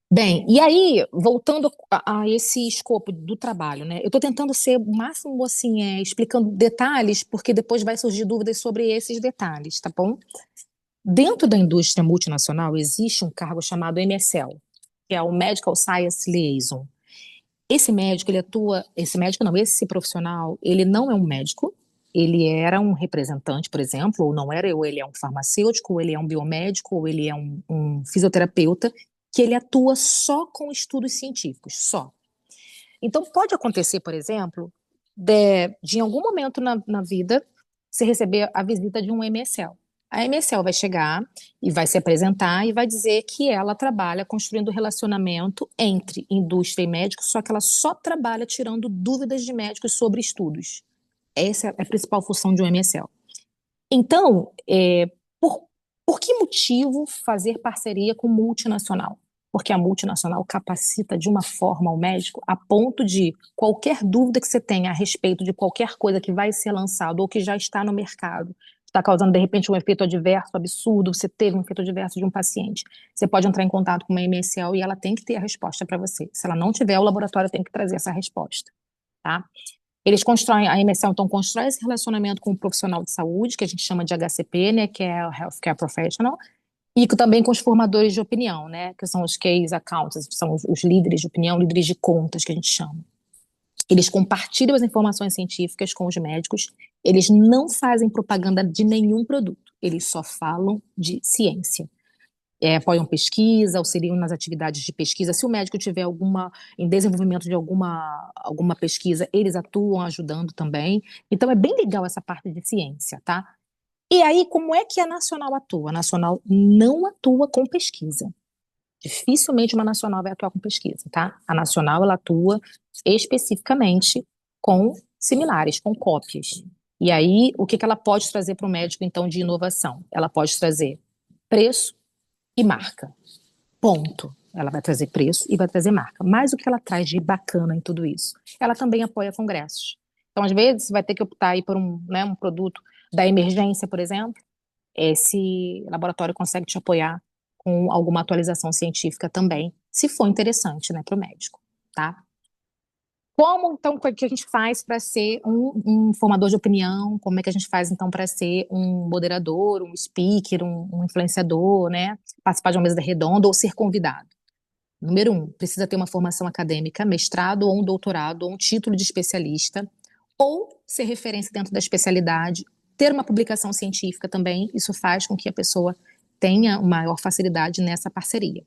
Bem, e aí, voltando a esse escopo do trabalho, né? Eu estou tentando ser o máximo assim, explicando detalhes, porque depois vai surgir dúvidas sobre esses detalhes, tá bom? Dentro da indústria multinacional existe um cargo chamado MSL, que é o Medical Science Liaison. Esse profissional, ele não é um médico, ele era um representante, por exemplo, ou não era, ou ele é um farmacêutico, ou ele é um biomédico, ou ele é um fisioterapeuta, que ele atua só com estudos científicos, só. Então, pode acontecer, por exemplo, de em algum momento na vida, você receber a visita de um MSL. A MSL vai chegar e vai se apresentar e vai dizer que ela trabalha construindo relacionamento entre indústria e médico, só que ela só trabalha tirando dúvidas de médicos sobre estudos. Essa é a principal função de um MSL. Então, por que motivo fazer parceria com multinacional? Porque a multinacional capacita de uma forma o médico a ponto de qualquer dúvida que você tenha a respeito de qualquer coisa que vai ser lançado ou que já está no mercado, está causando de repente um efeito adverso absurdo, você teve um efeito adverso de um paciente, você pode entrar em contato com uma MSL e ela tem que ter a resposta para você. Se ela não tiver, o laboratório tem que trazer essa resposta, tá? Eles constroem, a MSL então constrói esse relacionamento com o profissional de saúde, que a gente chama de HCP, né, que é o Healthcare Professional, e também com os formadores de opinião, né, que são os case accountants, são os líderes de opinião, líderes de contas, que a gente chama. Eles compartilham as informações científicas com os médicos, eles não fazem propaganda de nenhum produto, eles só falam de ciência. Apoiam pesquisa, auxiliam nas atividades de pesquisa. Se o médico tiver em desenvolvimento de alguma pesquisa, eles atuam ajudando também. Então é bem legal essa parte de ciência, tá? E aí, como é que a Nacional atua? A Nacional não atua com pesquisa. Dificilmente uma Nacional vai atuar com pesquisa, tá? A Nacional, ela atua especificamente com similares, com cópias. E aí, o que que ela pode trazer para o médico, então, de inovação? Ela pode trazer preço e marca. Ponto. Ela vai trazer preço e vai trazer marca. Mas o que ela traz de bacana em tudo isso? Ela também apoia congressos. Então, às vezes, você vai ter que optar aí por um produto da emergência, por exemplo. esse laboratório consegue te apoiar com alguma atualização científica também, se for interessante, né, para o médico, tá? Como então o que a gente faz para ser um formador de opinião? Como é que a gente faz então para ser um moderador, um speaker, um influenciador, né? Participar de uma mesa redonda ou ser convidado? Número um, precisa ter uma formação acadêmica, mestrado ou um doutorado ou um título de especialista, ou ser referência dentro da especialidade, ter uma publicação científica também. Isso faz com que a pessoa tenha maior facilidade nessa parceria.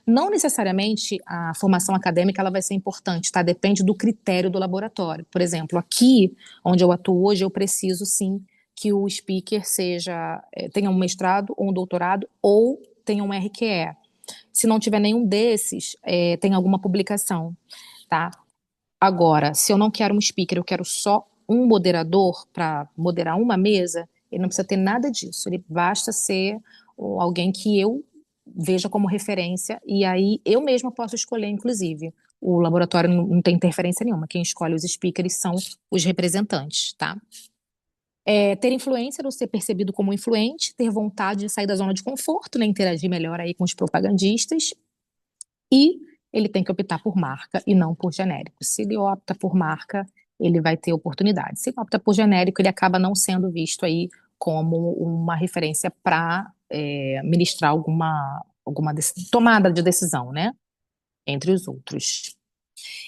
Não necessariamente a formação acadêmica ela vai ser importante, tá? Depende do critério do laboratório. Por exemplo, aqui onde eu atuo hoje, eu preciso sim que o speaker tenha um mestrado ou um doutorado ou tenha um RQE. Se não tiver nenhum desses, tem alguma publicação, tá? Agora, se eu não quero um speaker, eu quero só um moderador para moderar uma mesa, ele não precisa ter nada disso. Ele basta ser alguém que eu veja como referência e aí eu mesma posso escolher, inclusive. O laboratório não tem interferência nenhuma. Quem escolhe os speakers são os representantes, tá? Ter influência ou ser percebido como influente, ter vontade de sair da zona de conforto, né? Interagir melhor aí com os propagandistas e ele tem que optar por marca e não por genérico. Se ele opta por marca, ele vai ter oportunidade. Se ele opta por genérico, ele acaba não sendo visto aí como uma referência para ministrar alguma tomada de decisão, né? Entre os outros.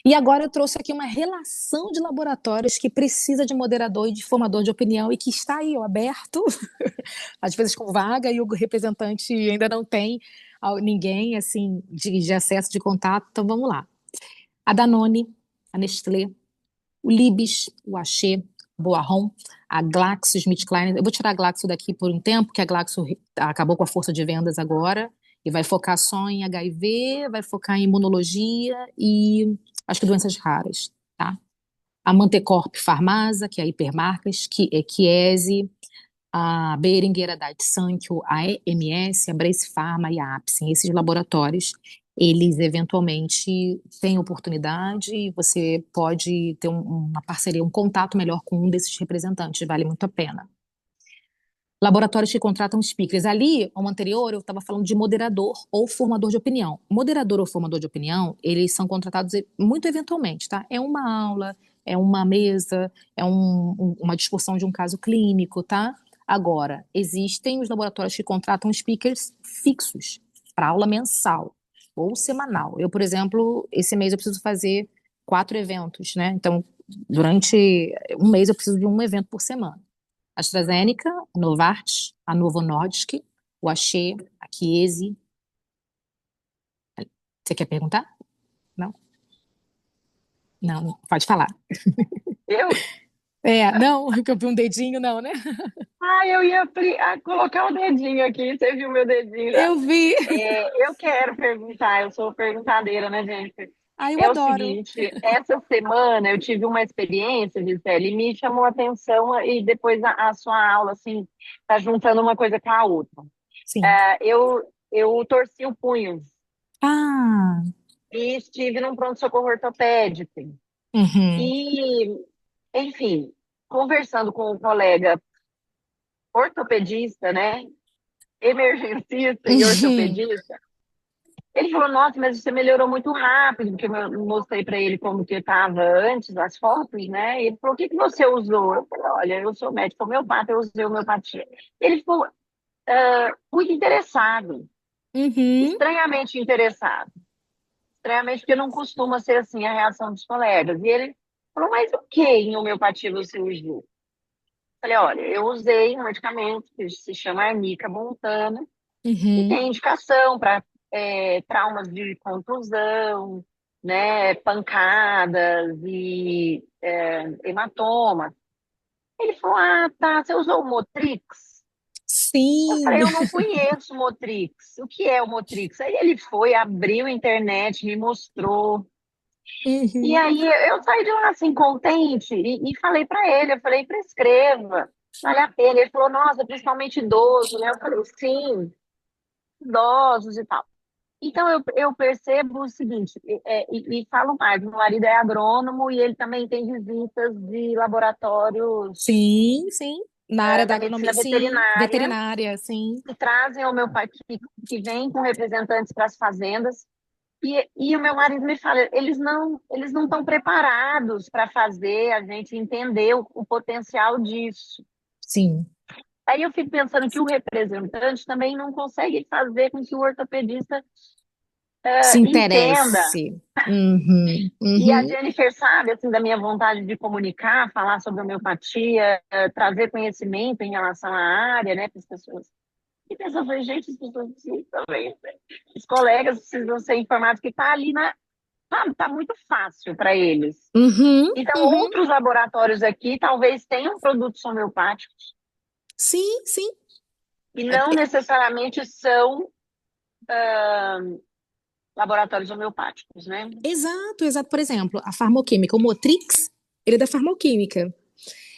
E agora eu trouxe aqui uma relação de laboratórios que precisa de moderador e de formador de opinião e que está aí, ó, aberto, às vezes com vaga, e o representante ainda não tem ninguém assim de acesso de contato. Então vamos lá. A Danone, a Nestlé, o Libes, o Axê, Boaron, a GlaxoSmithKline. Eu vou tirar a Glaxo daqui por um tempo, porque a Glaxo acabou com a força de vendas agora e vai focar só em HIV, vai focar em imunologia e acho que doenças raras, tá? A Mantecorp Farmasa, que é a Hipermarcas, que é Chiesi, a Boehringer, a Daiichi Sankyo, a EMS, a Brace Pharma e a Apsen. Esses laboratórios, eles eventualmente têm oportunidade e você pode ter uma parceria, um contato melhor com um desses representantes, vale muito a pena. Laboratórios que contratam speakers. Ali, ao anterior, eu estava falando de moderador ou formador de opinião. Moderador ou formador de opinião, eles são contratados muito eventualmente, tá? É uma aula, é uma mesa, é uma discussão de um caso clínico, tá? Agora, existem os laboratórios que contratam speakers fixos para aula mensal ou semanal. Eu, por exemplo, esse mês eu preciso fazer 4 eventos, né? Então, durante um mês eu preciso de um evento por semana. AstraZeneca, a Novartis, a Novo Nordisk, o Axê, a Chiesi. Você quer perguntar? Não? Não, pode falar. Eu? Não, que eu vi um dedinho, não, né? Eu ia colocar o dedinho aqui, você viu meu dedinho já. Eu vi. Eu quero perguntar, eu sou perguntadeira, né, gente? Ah, eu É o adoro. seguinte, essa semana eu tive uma experiência, Gisele, e me chamou a atenção e depois a sua aula, assim, tá juntando uma coisa com a outra. Sim. Eu torci o punho Ah, e estive num pronto-socorro ortopédico. uhum, E, enfim, conversando com um colega ortopedista, né, emergencista e uhum, ortopedista, ele falou, nossa, mas você melhorou muito rápido, porque eu mostrei para ele como que estava antes, as fotos, né? E ele falou, o que que você usou? Eu falei, olha, eu sou médico homeopata, eu usei homeopatia. Ele ficou muito interessado, uhum. estranhamente interessado. Estranhamente, porque não costuma ser assim a reação dos colegas. E ele falou, mas o que em homeopatia você usou? Eu falei, olha, eu usei um medicamento que se chama arnica montana, e Uhum. tem indicação para traumas de contusão, né, pancadas e hematoma. Ele falou, ah, tá, você usou o Motrix? Eu Sim. falei, eu não conheço o Motrix. O que é o Motrix? Aí ele foi, abriu a internet, me mostrou. E Uhum. aí eu saí de lá assim, contente, e falei para ele, eu falei, prescreva, vale a pena. Ele falou, nossa, principalmente idoso, né? Eu falei, sim, idosos e tal. Então, eu percebo o seguinte, e falo mais, meu marido é agrônomo e ele também tem visitas de laboratórios Sim, sim. Na área da da medicina agronomia, sim, veterinária, veterinária, sim, que trazem a homeopatia, que vem com representantes para as fazendas. E o meu marido me fala, eles não estão preparados para fazer a gente entender o potencial disso. sim. Aí eu fico pensando que o representante também não consegue fazer com que o ortopedista Se entenda. interesse. Uhum, E a uhum. Jennifer sabe, assim, da minha vontade de comunicar, falar sobre homeopatia, trazer conhecimento em relação à área, né, para as pessoas. E pensa, eu falei, gente, as pessoas precisam também, né? Os colegas precisam ser informados que está ali tá muito fácil para eles. Uhum, Então, uhum. outros laboratórios aqui talvez tenham produtos homeopáticos Sim, sim. e É, não necessariamente são laboratórios homeopáticos, né? exato, exato. Por exemplo, a farmoquímica, o Motrix, ele é da farmoquímica.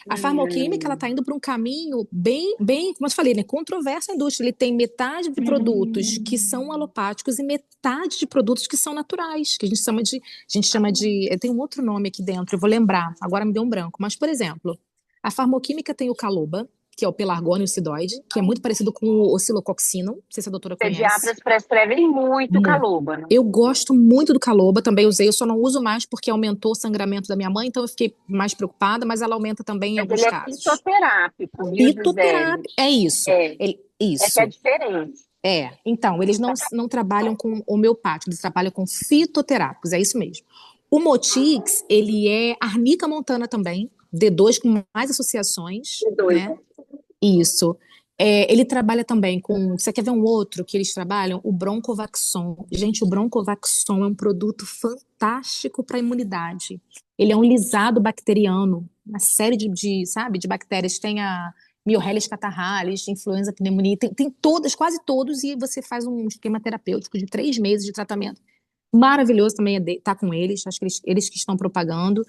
A farmoquímica, ela está Hum, indo para um caminho bem, bem, como eu te falei, né, controverso na indústria. Ele tem metade de produtos que são hum. alopáticos e metade de produtos que são naturais, que a gente chama de, tem um outro nome aqui dentro, eu vou lembrar, agora me deu um branco. Mas, por exemplo, a farmoquímica tem o caloba, que é o pelargônio cidóide, que é muito parecido com o oscilococcinum, não sei se a doutora conhece. Pediatras prescrevem muito Mu. caloba, né? Eu gosto muito do caloba, também usei, eu só não uso mais porque aumentou o sangramento da minha mãe, então eu fiquei mais preocupada, mas ela aumenta também em Mas alguns ele é casos. fitoterápico, viu, Gisele? Fitoterápico, é isso. É, é que é Isso. diferente. É. Então, eles não trabalham com homeopático, eles trabalham com fitoterápicos, é isso mesmo. O Motix, ele é arnica montana também, D2 com mais associações, É né? doido. Isso. É, ele trabalha também com. Você quer ver um outro que eles trabalham? O Broncovaxon. Gente, o Broncovaxon é um produto fantástico para a imunidade. Ele é um lisado bacteriano, uma série sabe, de bactérias. Tem a Miohellis catarrhalis, influenza, pneumonia, tem todas, quase todos, e você faz um esquema terapêutico de 3 meses de tratamento. Maravilhoso também tá com eles, acho que eles que estão propagando.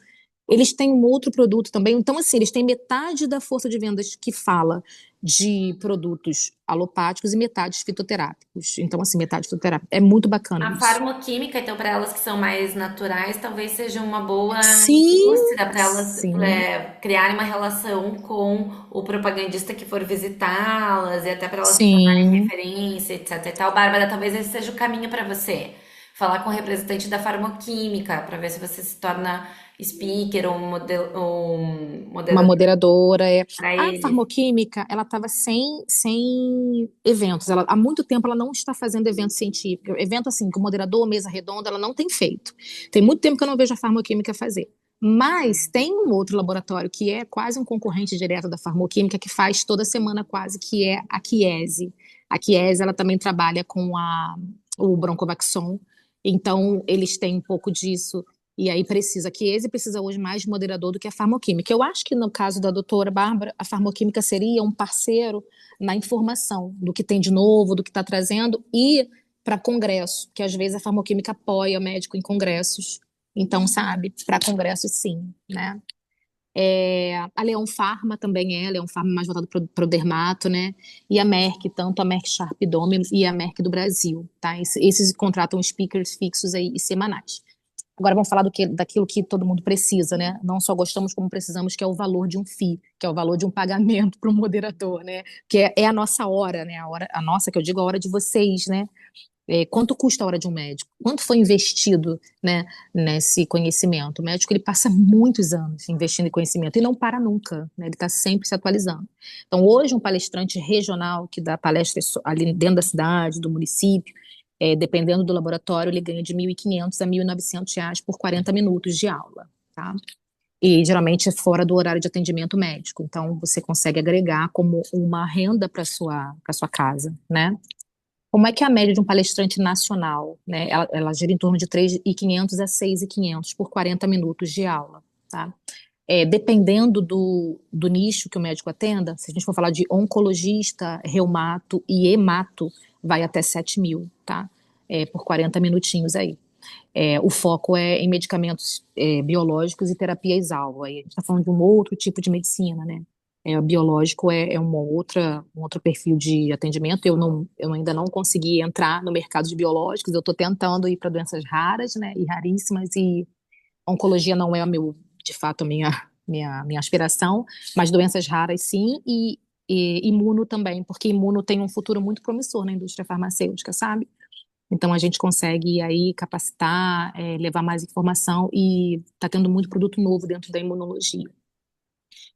Eles têm um outro produto também. Então, assim, eles têm metade da força de vendas que fala de produtos alopáticos e metade fitoterápicos. Então, assim, metade fitoterápico. É muito bacana A isso. farmoquímica, então, para elas que são mais naturais, talvez seja uma boa Sim, indústria para elas sim, criarem uma relação com o propagandista que for visitá-las e até para elas se tornarem sim. referência, etc. E tal. Bárbara, talvez esse seja o caminho para você. Falar com o representante da farmoquímica para ver se você se torna speaker ou um Uma moderador moderadora é. para A eles. farmoquímica, ela estava sem eventos. Há muito tempo ela não está fazendo evento científico. Evento assim, com moderador, mesa redonda, ela não tem feito. Tem muito tempo que eu não vejo a farmoquímica fazer. Mas tem um outro laboratório que é quase um concorrente direto da farmoquímica que faz toda semana quase, que é a Chiesi. A Chiesi, ela também trabalha com o Broncovaxon. Então, eles têm um pouco disso. E aí precisa, que esse precisa hoje mais de moderador do que a farmoquímica. Eu acho que no caso da doutora Bárbara, a farmoquímica seria um parceiro na informação do que tem de novo, do que está trazendo, e para congresso, que às vezes a farmoquímica apoia o médico em congressos. Então, sabe, para congressos sim, né? A Leon Pharma também a Leon Pharma mais voltado para o dermato, né? E a Merck, tanto a Merck Sharp Dominum e a Merck do Brasil, tá? Esses contratam speakers fixos aí e semanais. Agora vamos falar daquilo que todo mundo precisa, né? Não só gostamos como precisamos, que é o valor de um FII, que é o valor de um pagamento para o moderador, né? Que é a nossa hora, né? A nossa, que eu digo, a hora de vocês, né? Quanto custa a hora de um médico? Quanto foi investido, né, nesse conhecimento? O médico ele passa muitos anos investindo em conhecimento e não para nunca, né? Ele está sempre se atualizando. Então, hoje, um palestrante regional que dá palestras ali dentro da cidade, do município, dependendo do laboratório, ele ganha de 1.500 a 1.900 reais por 40 minutos de aula, tá? E geralmente é fora do horário de atendimento médico. Então, você consegue agregar como uma renda para sua casa, né? Como é que é a média de um palestrante nacional, né? Ela gira em torno de 3.500 a 6.500 por 40 minutos de aula, tá? Dependendo do nicho que o médico atenda, se a gente for falar de oncologista, reumato e hemato, vai até 7.000, tá? Por 40 minutinhos aí. O foco é em medicamentos biológicos e terapias-alvo. Aí a gente está falando de um outro tipo de medicina, né? O biológico é um outro perfil de atendimento. Eu ainda não consegui entrar no mercado de biológicos. Eu estou tentando ir para doenças raras, né? E raríssimas. E oncologia não é de fato, minha aspiração, mas doenças raras sim, e imuno também, porque imuno tem um futuro muito promissor na indústria farmacêutica, sabe? Então a gente consegue aí capacitar, levar mais informação e está tendo muito produto novo dentro da imunologia.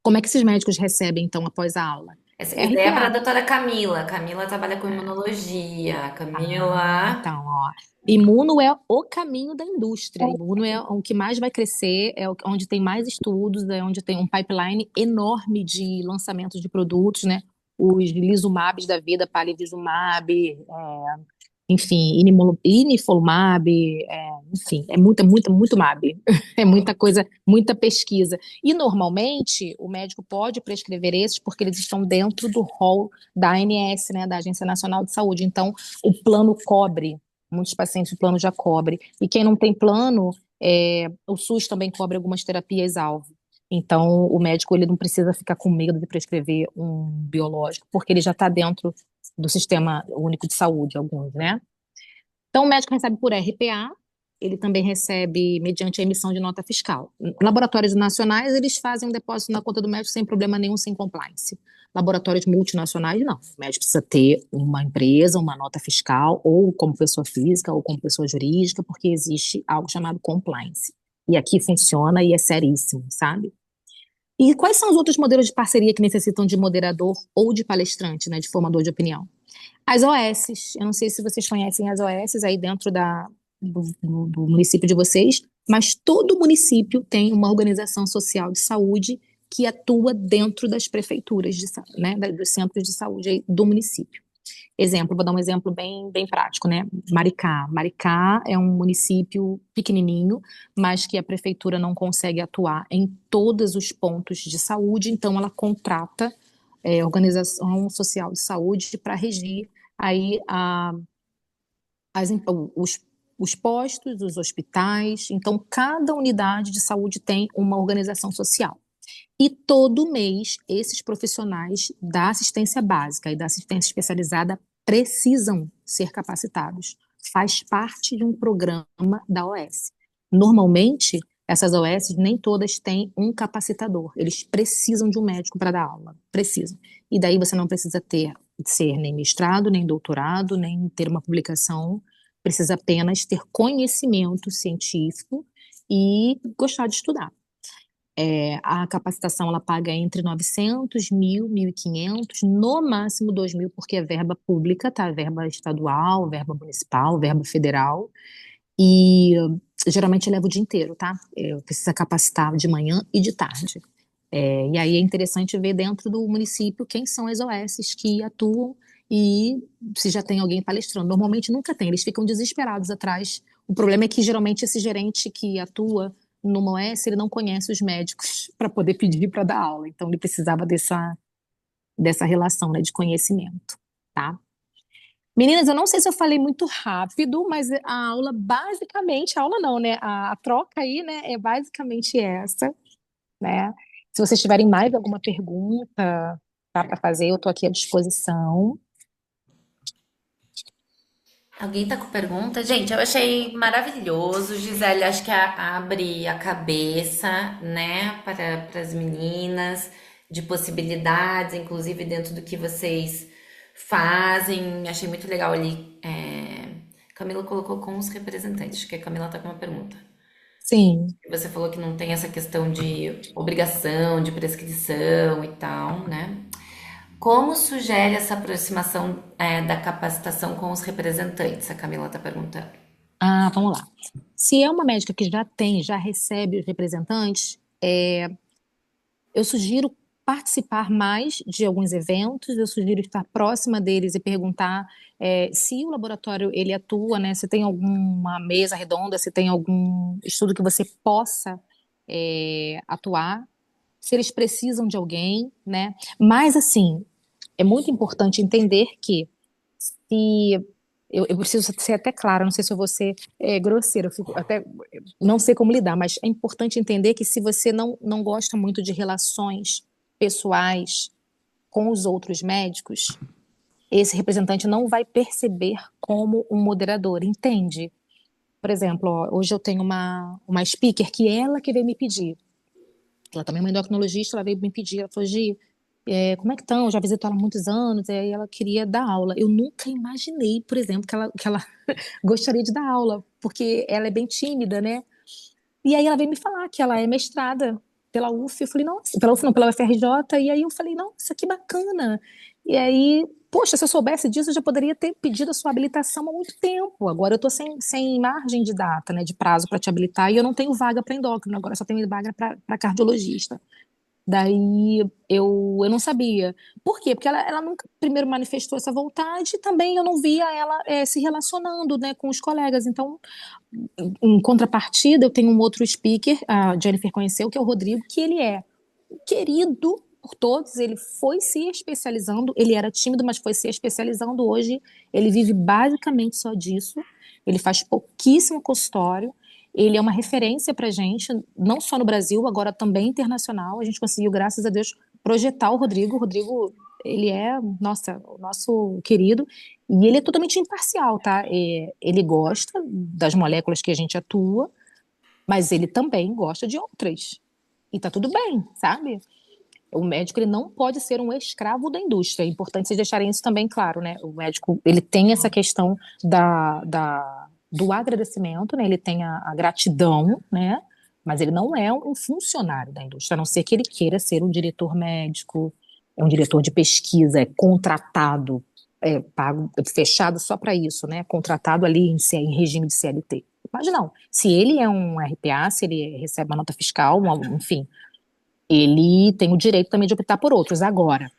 Como é que esses médicos recebem, então, após a aula? Essa ideia é para a RPA. doutora Camila. Camila trabalha com imunologia. Camila. Então, ó, imuno é o caminho da indústria. Imuno é o que mais vai crescer, onde tem mais estudos, é onde tem um pipeline enorme de lançamentos de produtos, né? Os lisumabs da vida, palivizumab, enfim, inifolumab, enfim, é muito MAB, é muita coisa, muita pesquisa. E normalmente o médico pode prescrever esses porque eles estão dentro do rol da ANS, né, da Agência Nacional de Saúde. Então, o plano cobre, muitos pacientes o plano já cobre. E quem não tem plano, o SUS também cobre algumas terapias-alvo. Então, o médico ele não precisa ficar com medo de prescrever um biológico, porque ele já está dentro do Sistema Único de Saúde, alguns, né? Então, o médico recebe por RPA, ele também recebe mediante a emissão de nota fiscal. Laboratórios nacionais, eles fazem um depósito na conta do médico sem problema nenhum, sem compliance. Laboratórios multinacionais, não. O médico precisa ter uma empresa, uma nota fiscal, ou como pessoa física, ou como pessoa jurídica, porque existe algo chamado compliance. E aqui funciona e é seríssimo, sabe? E quais são os outros modelos de parceria que necessitam de moderador ou de palestrante, né, de formador de opinião? As OSs, eu não sei se vocês conhecem as OSs aí dentro do município de vocês, mas todo município tem uma organização social de saúde que atua dentro das prefeituras, né, dos centros de saúde aí do município. Exemplo, vou dar um exemplo bem prático, né? Maricá. Maricá é um município pequenininho, mas que a prefeitura não consegue atuar em todos os pontos de saúde, então ela contrata organização social de saúde para regir aí as, os, os postos, os hospitais. Então, cada unidade de saúde tem uma organização social. E todo mês, esses profissionais da assistência básica e da assistência especializada precisam ser capacitados. Faz parte de um programa da OS. Normalmente, essas OS nem todas têm um capacitador. Eles precisam de um médico para dar aula. Precisam. E daí você não precisa ser nem mestrado, nem doutorado, nem ter uma publicação. Precisa apenas ter conhecimento científico e gostar de estudar. A capacitação ela paga entre 900, 1.000, 1.500, no máximo 2.000, porque é verba pública, tá? Verba estadual, verba municipal, verba federal. E geralmente leva o dia inteiro, tá? Precisa capacitar de manhã e de tarde. E aí é interessante ver dentro do município quem são as OSs que atuam e se já tem alguém palestrando. Normalmente nunca tem, eles ficam desesperados atrás. O problema é que geralmente esse gerente que atua numa OS, ele não conhece os médicos para poder pedir para dar aula. Então ele precisava dessa relação, né, de conhecimento, tá? Meninas, eu não sei se eu falei muito rápido, mas a aula basicamente, a aula não, né? A troca aí, né, é basicamente essa, né? Se vocês tiverem mais alguma pergunta, tá, para fazer, eu estou aqui à disposição. Alguém tá com pergunta? Gente, eu achei maravilhoso. Gisele, acho que abre a cabeça, né, para as meninas, de possibilidades, inclusive dentro do que vocês fazem. Achei muito legal ali. Camila colocou com os representantes, acho que a Camila tá com uma pergunta. Sim. Você falou que não tem essa questão de obrigação, de prescrição e tal, né? Como sugere essa aproximação, da capacitação com os representantes? A Camila está perguntando. Ah, vamos lá. Se é uma médica que já recebe os representantes, eu sugiro participar mais de alguns eventos, eu sugiro estar próxima deles e perguntar se o laboratório ele atua, né? Se tem alguma mesa redonda, se tem algum estudo que você possa atuar, se eles precisam de alguém, né? Mas assim, é muito importante entender que se eu preciso ser até clara, não sei se eu vou ser grosseira, eu fico até não sei como lidar, mas é importante entender que se você não gosta muito de relações pessoais com os outros médicos, esse representante não vai perceber como um moderador, entende? Por exemplo, ó, hoje eu tenho uma speaker que ela que veio me pedir. Ela também é uma endocrinologista, ela veio me pedir, ela falou, Gi, como é que estão? Eu já visito ela há muitos anos, e aí ela queria dar aula. Eu nunca imaginei, por exemplo, que ela gostaria de dar aula, porque ela é bem tímida, né? E aí ela veio me falar que ela é mestrada pela UF. Eu falei, nossa, pela UF não, pela UFRJ. E aí eu falei, nossa, que bacana. E aí, poxa, se eu soubesse disso, eu já poderia ter pedido a sua habilitação há muito tempo. Agora eu estou sem margem de data, né, de prazo para te habilitar, e eu não tenho vaga para endócrino, agora eu só tenho vaga para cardiologista. Daí eu não sabia. Por quê? Porque ela nunca primeiro manifestou essa vontade e também eu não via ela se relacionando, né, com os colegas. Então, em contrapartida, eu tenho um outro speaker, a Jennifer conheceu, que é o Rodrigo, que ele é querido por todos, ele foi se especializando, ele era tímido, mas foi se especializando hoje, ele vive basicamente só disso, ele faz pouquíssimo consultório, ele é uma referência pra gente, não só no Brasil, agora também internacional, a gente conseguiu, graças a Deus, projetar o Rodrigo, ele é, nossa, o nosso querido, e ele é totalmente imparcial, tá? Ele gosta das moléculas que a gente atua, mas ele também gosta de outras. E tá tudo bem, sabe? O médico ele não pode ser um escravo da indústria. É importante vocês deixarem isso também claro, né? O médico ele tem essa questão do agradecimento, né? Ele tem a gratidão, né? Mas ele não é um funcionário da indústria, a não ser que ele queira ser um diretor médico, é um diretor de pesquisa, é contratado, pago, fechado só para isso, né? Contratado ali em regime de CLT. Mas não, se ele é um RPA, se ele recebe uma nota fiscal, enfim, ele tem o direito também de optar por outros. Agora,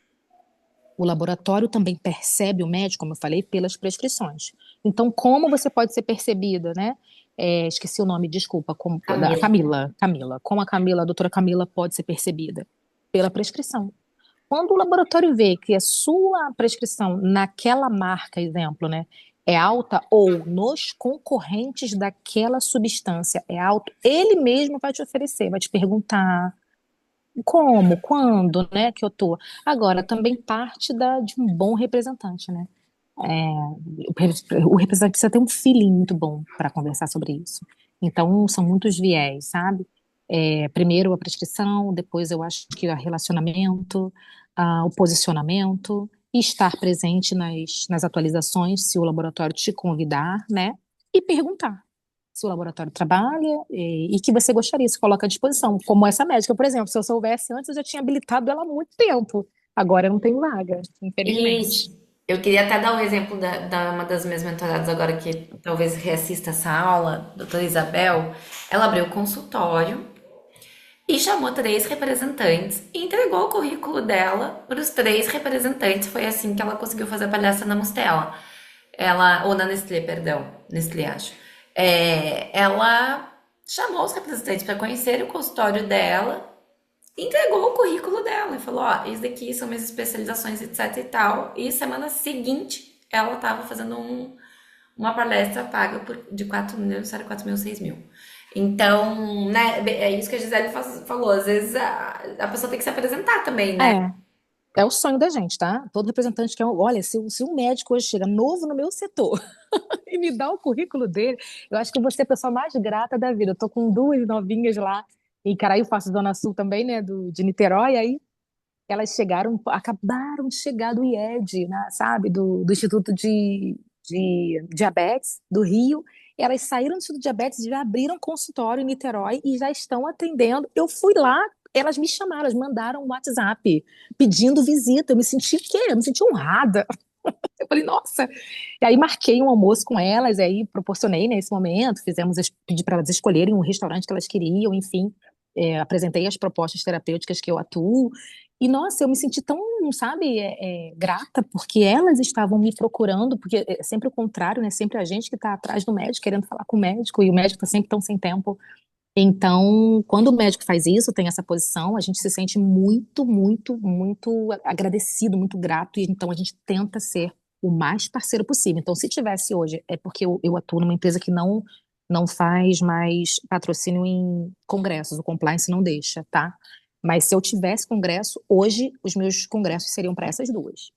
o laboratório também percebe o médico, como eu falei, pelas prescrições. Então, como você pode ser percebida, né? Esqueci o nome, desculpa, da Camila. Camila. Como a doutora Camila pode ser percebida? Pela prescrição. Quando o laboratório vê que a sua prescrição naquela marca, exemplo, né, é alta ou nos concorrentes daquela substância é alto, ele mesmo vai te oferecer, vai te perguntar como, quando, né, que eu tô. Agora, também parte de um bom representante, né? É, o representante precisa ter um feeling muito bom para conversar sobre isso. Então, são muitos viés, sabe? Primeiro a prescrição, depois eu acho que o relacionamento, o posicionamento, e estar presente nas atualizações, se o laboratório te convidar, né? E perguntar se o laboratório trabalha e que você gostaria, se coloca à disposição. Como essa médica, por exemplo, se eu soubesse antes, eu já tinha habilitado ela há muito tempo. Agora eu não tenho vaga, infelizmente. Isso. Eu queria até dar o exemplo da uma das minhas mentoradas agora que talvez reassista essa aula, doutora Isabel. Ela abriu consultório e chamou três representantes e entregou o currículo dela para os três representantes. Foi assim que ela conseguiu fazer a palestra na Mostela. Ou na Nestlé, perdão. Nestlé, acho. Ela chamou os representantes para conhecer o consultório dela, entregou o currículo dela e falou: Ó, isso daqui são minhas especializações, etc e tal. E semana seguinte, ela estava fazendo uma palestra paga de 4 mil, não era 4 mil, 6 mil. Então, né, é isso que a Gisele falou. Às vezes a pessoa tem que se apresentar também, né? É, é o sonho da gente, tá? Todo representante quer. Olha, se um médico hoje chega novo no meu setor e me dá o currículo dele, eu acho que eu vou ser a pessoa mais grata da vida. Eu tô com duas novinhas lá em Caraí, eu faço Zona Sul também, né, de Niterói, aí elas acabaram de chegar do IED, né, sabe, do Instituto de Diabetes do Rio. Elas saíram do Instituto de Diabetes, já abriram consultório em Niterói e já estão atendendo. Eu fui lá, elas me chamaram, elas mandaram um WhatsApp pedindo visita. Eu me senti o quê? Eu me senti honrada. Eu falei, nossa. E aí marquei um almoço com elas, aí proporcionei nesse momento, pedi para elas escolherem um restaurante que elas queriam, enfim, apresentei as propostas terapêuticas que eu atuo. E nossa, eu me senti tão, sabe, grata, porque elas estavam me procurando, porque é sempre o contrário, né? Sempre a gente que está atrás do médico, querendo falar com o médico, e o médico está sempre tão sem tempo. Então, quando o médico faz isso, tem essa posição, a gente se sente muito, muito, muito agradecido, muito grato, e então a gente tenta ser o mais parceiro possível. Então, se tivesse hoje, é porque eu atuo numa empresa que não faz mais patrocínio em congressos, o compliance não deixa, tá? Mas se eu tivesse congresso, hoje os meus congressos seriam para essas duas.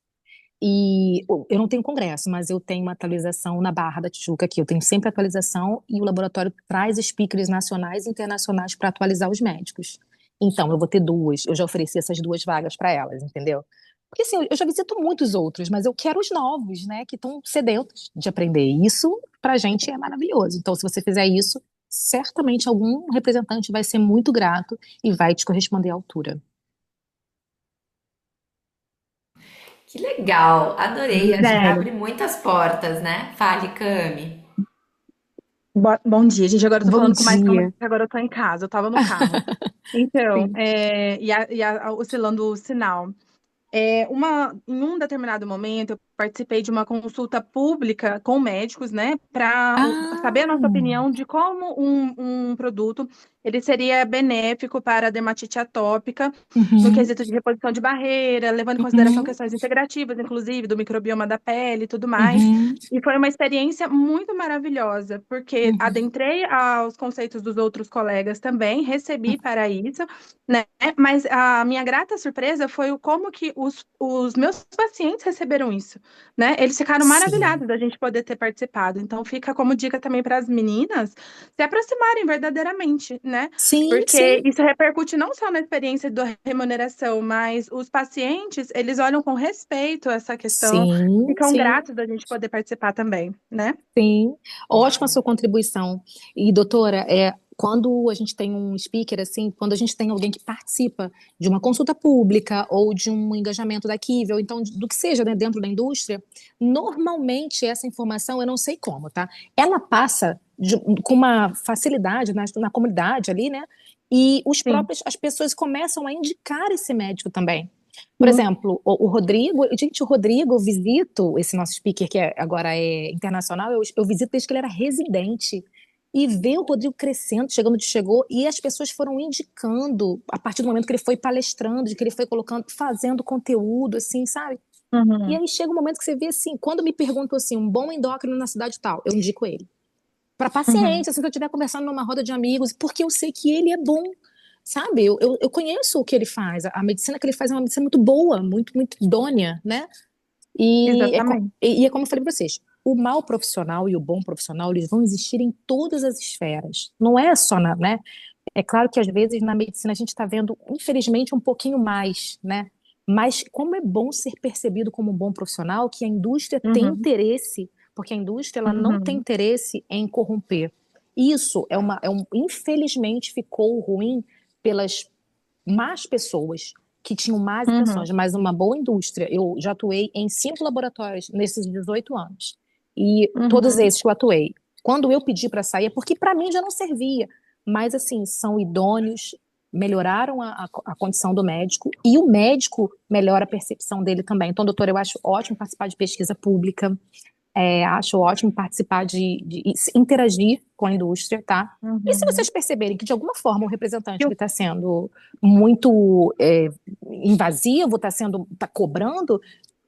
E eu não tenho congresso, mas eu tenho uma atualização na Barra da Tijuca aqui. Eu tenho sempre atualização e o laboratório traz speakers nacionais e internacionais para atualizar os médicos. Então, eu vou ter duas. Eu já ofereci essas duas vagas para elas, entendeu? Porque assim, eu já visito muitos outros, mas eu quero os novos, né, que estão sedentos de aprender. E isso, pra gente, é maravilhoso. Então, se você fizer isso, certamente algum representante vai ser muito grato e vai te corresponder à altura. Que legal, adorei. Acho que Gisele, abre muitas portas, né? Fale, Cami. bom dia, gente. Agora eu tô Bom falando com mais calma, dia. porque agora eu tô em casa, eu tava no carro. Então, Sim. oscilando o sinal. Em um determinado momento, eu participei de uma consulta pública com médicos, né, para saber a nossa Ah, opinião de como um produto ele seria benéfico para a dermatite atópica, no uhum, quesito de reposição de barreira, levando em consideração uhum, questões integrativas, inclusive do microbioma da pele e tudo mais. uhum, E foi uma experiência muito maravilhosa, porque uhum, adentrei aos conceitos dos outros colegas também, recebi para isso, né? Mas a minha grata surpresa foi o como que os meus pacientes receberam isso, né? Eles ficaram sim. maravilhados da gente poder ter participado. Então fica como dica também para as meninas se aproximarem verdadeiramente, né? Sim, Porque sim, isso repercute não só na experiência da remuneração, mas os pacientes, eles olham com respeito essa questão, sim, ficam sim. gratos da gente poder participar também, né? Sim, ótima a sua contribuição. E, doutora, quando a gente tem um speaker, assim, quando a gente tem alguém que participa de uma consulta pública ou de um engajamento da Kivel, então do que seja, né, dentro da indústria, normalmente essa informação, eu não sei como, tá? Ela passa com uma facilidade na comunidade ali, né? E Sim. as pessoas começam a indicar esse médico também. Por Sim. exemplo, o Rodrigo, gente, o Rodrigo, eu visito esse nosso speaker, que agora é internacional, eu visito desde que ele era residente. E ver o Rodrigo crescendo, chegando onde chegou, e as pessoas foram indicando, a partir do momento que ele foi palestrando, de que ele foi colocando, fazendo conteúdo, assim, sabe? E Uhum. aí chega um momento que você vê assim, quando me perguntam assim, um bom endócrino na cidade tal, eu indico ele. Para Uhum. paciente, assim, se eu estiver conversando numa roda de amigos, porque eu sei que ele é bom. Sabe, eu conheço o que ele faz. A medicina que ele faz é uma medicina muito boa, muito, muito idônea, né? Exatamente. E é como eu falei para vocês: o mau profissional e o bom profissional, eles vão existir em todas as esferas. Não é só né? É claro que às vezes na medicina a gente está vendo, infelizmente, um pouquinho mais, né? Mas como é bom ser percebido como um bom profissional, que a indústria tem Uhum. interesse, porque a indústria ela não tem Uhum. interesse em corromper. Isso infelizmente ficou ruim pelas más pessoas que tinham más Uhum. intenções, mas uma boa indústria. Eu já atuei em 5 laboratórios nesses 18 anos. E todos Uhum. esses que eu atuei, quando eu pedi para sair, é porque para mim já não servia. Mas, assim, são idôneos, melhoraram a condição do médico e o médico melhora a percepção dele também. Então, doutor, eu acho ótimo participar de pesquisa pública, acho ótimo participar de interagir com a indústria, tá? E se Uhum. vocês perceberem que de alguma forma o representante E ele está sendo muito invasivo, está cobrando,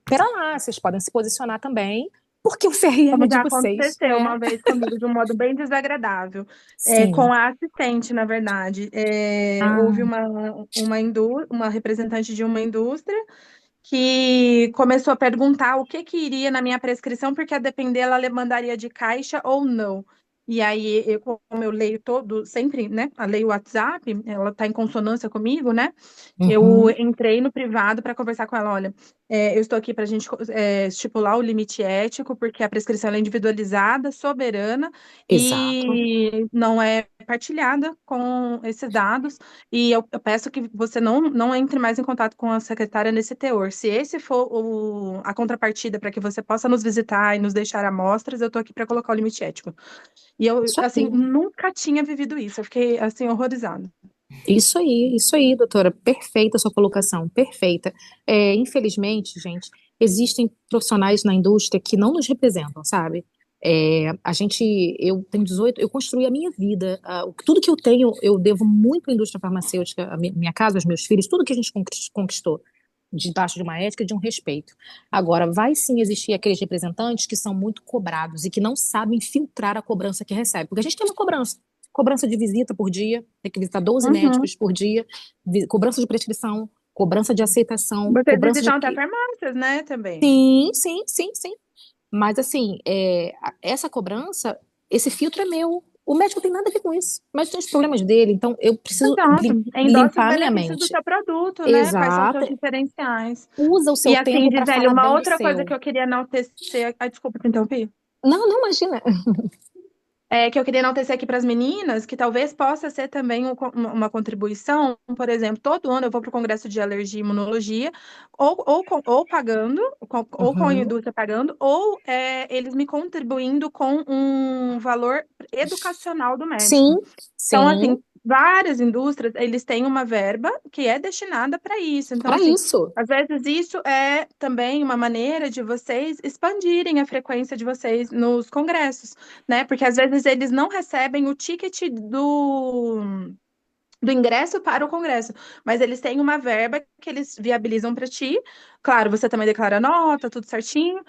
pera lá, vocês podem se posicionar também, porque o CRM é como de já vocês. aconteceu uma vez comigo de um modo bem desagradável, com Sim. a assistente, na verdade. Houve Ah, uma representante de uma indústria que começou a perguntar o que que iria na minha prescrição, porque a depender ela mandaria de caixa ou não. E aí, como eu leio todo, sempre, né? A leio o WhatsApp, ela está em consonância comigo, né? Eu uhum, entrei no privado para conversar com ela. Olha, eu estou aqui para a gente estipular o limite ético, porque a prescrição ela é individualizada, soberana exato. e não é partilhada com esses dados. E eu peço que você não entre mais em contato com a secretária nesse teor. Se esse for a contrapartida para que você possa nos visitar e nos deixar amostras, eu estou aqui para colocar o limite ético. E eu, Isso assim, aí. nunca tinha vivido isso. Eu fiquei, assim, horrorizada. Isso aí, doutora. Perfeita a sua colocação, perfeita. Infelizmente, gente, existem profissionais na indústria que não nos representam, sabe? Eu tenho 18, eu construí a minha vida, tudo que eu tenho, eu devo muito à indústria farmacêutica, a minha casa, os meus filhos, tudo que a gente conquistou, debaixo de uma ética e de um respeito. Agora, vai sim existir aqueles representantes que são muito cobrados e que não sabem filtrar a cobrança que recebe, porque a gente tem uma cobrança de visita por dia, tem que visitar 12 Uhum. médicos por dia, cobrança de prescrição, cobrança de aceitação, Vocês cobrança de visitam até que. farmácias, né, também. Sim, sim, sim, sim. Mas assim, essa cobrança, esse filtro é meu. O médico tem nada a ver com isso. O médico tem os problemas dele, então eu preciso Exato. Endossa os limpar a minha benefícios do mente. seu produto, né? Quais são os seus Exato. diferenciais. Usa o E seu assim, tempo para Gisele, falar uma bem do outra coisa que seu. eu queria enaltecer. Ai, desculpa te interromper. Não, não, imagina. Que eu queria enaltecer aqui para as meninas, que talvez possa ser também uma contribuição. Por exemplo, todo ano eu vou para o Congresso de Alergia e Imunologia, ou pagando, ou com a Uhum. indústria pagando, ou eles me contribuindo com um valor educacional do médico. Sim, Então, sim, assim, várias indústrias, eles têm uma verba que é destinada para isso. Então, para assim, isso. às vezes isso é também uma maneira de vocês expandirem a frequência de vocês nos congressos, né? Porque às vezes eles não recebem o ticket do ingresso para o congresso, mas eles têm uma verba que eles viabilizam para ti. Claro, você também declara nota, tudo certinho,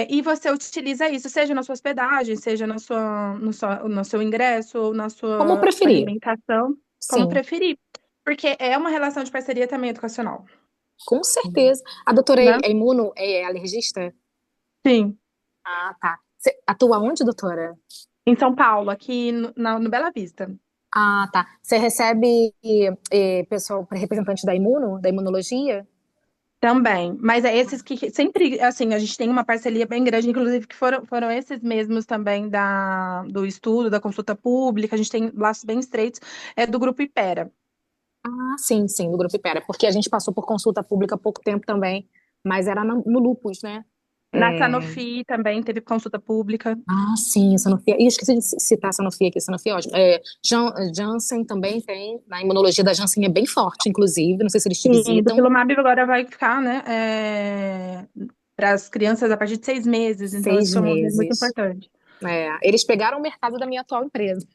e você utiliza isso, seja na sua hospedagem, seja no seu ingresso ou na Como sua preferir. alimentação, como Sim, preferir. Porque é uma relação de parceria também educacional, com certeza. A doutora né? é imuno, é alergista? Sim. Ah, tá. Você atua onde, doutora? Em São Paulo, aqui no Bela Vista. Ah, tá. Você recebe pessoal, representante da imuno, da imunologia? Também, mas é esses que sempre, assim, a gente tem uma parceria bem grande, inclusive que foram esses mesmos também do estudo, da consulta pública, a gente tem laços bem estreitos, do Grupo Ipera. Ah, sim, sim, do Grupo Ipera, porque a gente passou por consulta pública há pouco tempo também, mas era no lupus, né? Na É, Sanofi também teve consulta pública. ah, sim, Sanofi. Ih, esqueci de citar a Sanofi aqui, Sanofi é ótimo. Janssen também tem, na imunologia da Janssen é bem forte, inclusive, não sei se eles te Sim, do visitam. Dupilumab agora vai ficar, né, para as crianças a partir de 6 meses, então esse Seis foi um movimento muito meses. importante. Eles pegaram o mercado da minha atual empresa.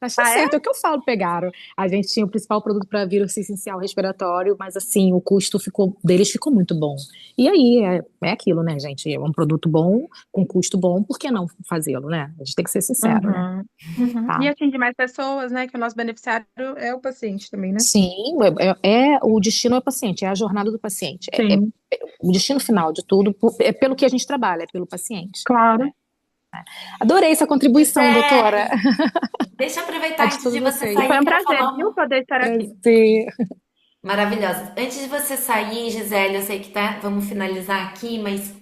Mas tá Ah, é? certo, é o que eu falo, pegaram. A gente tinha o principal produto para vírus essencial respiratório, mas assim, o custo deles ficou muito bom. E aí, é aquilo, né, gente? É um produto bom, com custo bom, por que não fazê-lo, né? A gente tem que ser sincero, né? Uhum, uhum. E Tá. atingir mais pessoas, né, que o nosso beneficiário é o paciente também, né? Sim, o destino é o paciente, é a jornada do paciente. Sim, O destino final de tudo é pelo que a gente trabalha, é pelo paciente. claro. Né? Adorei essa contribuição, doutora. Gisele, deixa eu A aproveitar de antes todos de você vocês. E foi sair um para prazer, falar viu, poder estar aqui. Prazer. maravilhosa. Antes de você sair, Gisele, eu sei que tá, vamos finalizar aqui, mas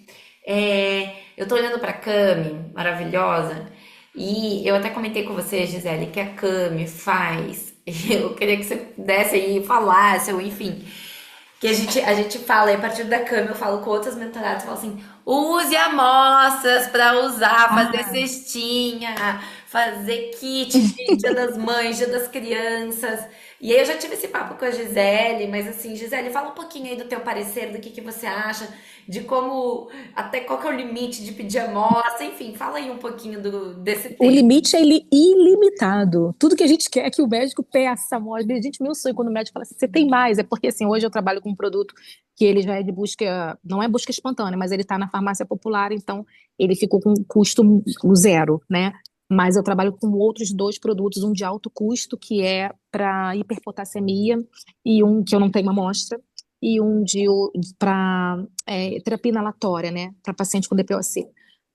eu tô olhando pra Cami, maravilhosa, e eu até comentei com você, Gisele, que a Cami faz. Eu queria que você pudesse aí falasse, ou enfim, que a gente fala, e a partir da Cami eu falo com outras mentoradas, eu falo assim, use amostras para usar, fazer Ah, cestinha, fazer kit de Dia das Mães, Dia das Crianças. E aí eu já tive esse papo com a Gisele, mas assim, Gisele, fala um pouquinho aí do teu parecer, do que você acha, de como, até qual que é o limite de pedir amostra, enfim, fala aí um pouquinho desse o tema. limite é ilimitado. Tudo que a gente quer é que o médico peça a amostra. Gente, meu sonho quando o médico fala assim, você tem mais. É porque assim, hoje eu trabalho com um produto que ele já é de busca, não é busca espontânea, mas ele está na farmácia popular, então ele ficou com custo zero, né? Mas eu trabalho com outros dois produtos, um de alto custo, que é para hiperpotassemia, e um que eu não tenho amostra, e um para terapia inalatória, né? Para paciente com DPOC.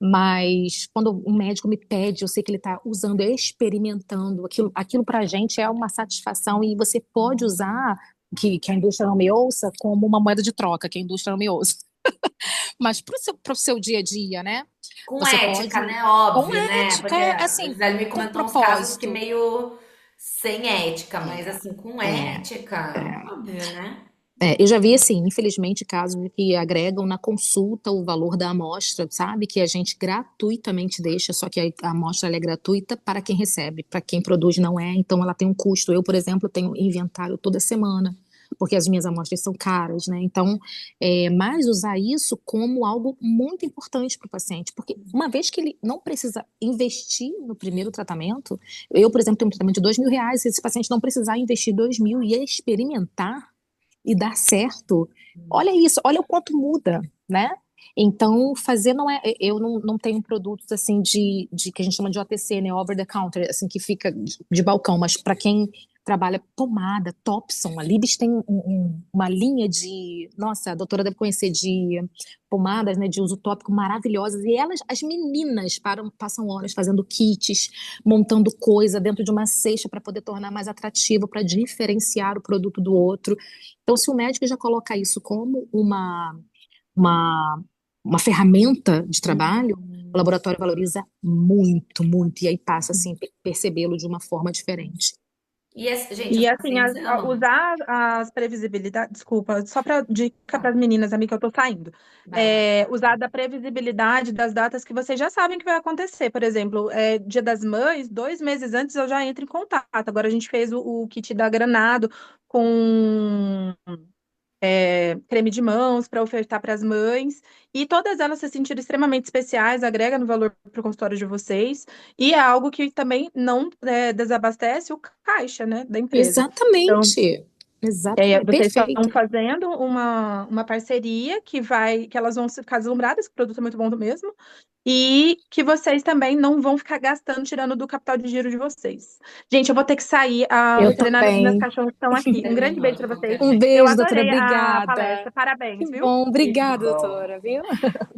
Mas quando um médico me pede, eu sei que ele está usando, experimentando, aquilo para a gente é uma satisfação e você pode usar, que a indústria não me ouça, como uma moeda de troca, que a indústria não me ouça. Mas para o seu dia a dia, né? Com Você ética, pode, né? com Óbvio, né? ética, Porque a assim, Gisele me com comentou uns casos que propósito. meio sem ética, mas É, assim, com é, ética, é. óbvio, né? Eu já vi, assim, infelizmente, casos de que agregam na consulta o valor da amostra, sabe? Que a gente gratuitamente deixa, só que a amostra ela é gratuita para quem recebe, para quem produz não é, então ela tem um custo. Eu, por exemplo, tenho inventário toda semana, porque as minhas amostras são caras, né? Então, mas usar isso como algo muito importante para o paciente, porque uma vez que ele não precisa investir no primeiro tratamento, eu, por exemplo, tenho um tratamento de R$ 2.000, se esse paciente não precisar investir 2.000 e experimentar, e dar certo, olha isso, olha o quanto muda, né? Então, fazer não é. Eu não tenho produtos assim de que a gente chama de OTC, né? Over the counter, assim, que fica de balcão, mas para quem trabalha pomada, Topson. A Libs tem uma linha de, nossa, a doutora deve conhecer, de pomadas, né, de uso tópico maravilhosas. E elas, as meninas, passam horas fazendo kits, montando coisa dentro de uma cesta para poder tornar mais atrativo, para diferenciar o produto do outro. Então, se o médico já coloca isso como uma, uma ferramenta de trabalho, o laboratório valoriza muito, muito, e aí passa assim, percebê-lo de uma forma diferente. Gente, eu E tava assim, pensando. usar as previsibilidades, desculpa, só para dica para as meninas, amiga, que eu tô saindo. Vai lá. Usar da previsibilidade das datas que vocês já sabem que vai acontecer. Por exemplo, Dia das Mães, 2 meses antes eu já entro em contato. Agora a gente fez o kit da Granado com creme de mãos para ofertar para as mães, e todas elas se sentiram extremamente especiais, agrega no valor para o consultório de vocês, e é algo que também não desabastece o caixa, né, da empresa. Então, Exatamente, exatamente, vocês estão perfeito. fazendo uma parceria que elas vão ficar deslumbradas, que o produto é muito bom mesmo, e que vocês também não vão ficar gastando, tirando do capital de giro de vocês. Gente, eu vou ter que sair, a Eu veterinária dos meus também. cachorros estão aqui. Um grande Terminou beijo de para vocês. Um Eu beijo, doutora, adorei a obrigada. palestra. Parabéns, Que viu? bom, Que obrigada, bom. doutora, viu?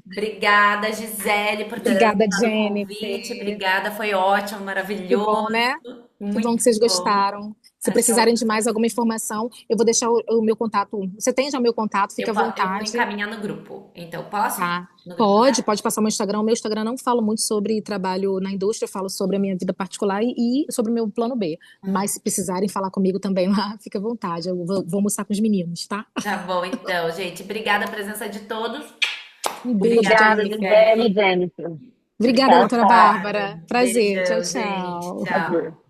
Obrigada, Gisele, por ter Obrigada, aceitado o convite. Jennifer. Obrigada, foi ótimo, Que maravilhoso. bom, né? Que bom Muito que vocês bom. gostaram. Se Acho que é precisarem de mais alguma informação, eu vou deixar o meu contato. Você tem já o meu contato, fica à eu vou vontade, encaminhar no grupo. Então, posso? tá? No grupo, Pode, né? pode passar o meu Instagram. O meu Instagram não falo muito sobre trabalho na indústria, eu falo sobre a minha vida particular e sobre o meu plano B. Mas se precisarem falar comigo também lá, fica à vontade. Eu vou almoçar com os meninos, tá? Tá bom, então, gente. Obrigada a presença de todos. Um beijo, Obrigada, Obrigada, Jennifer. Gisele Gisele. e Jennifer. Obrigada, Tchau, doutora tchau. Bárbara. Prazer. Tchau, Beijão, gente. tchau. Tchau.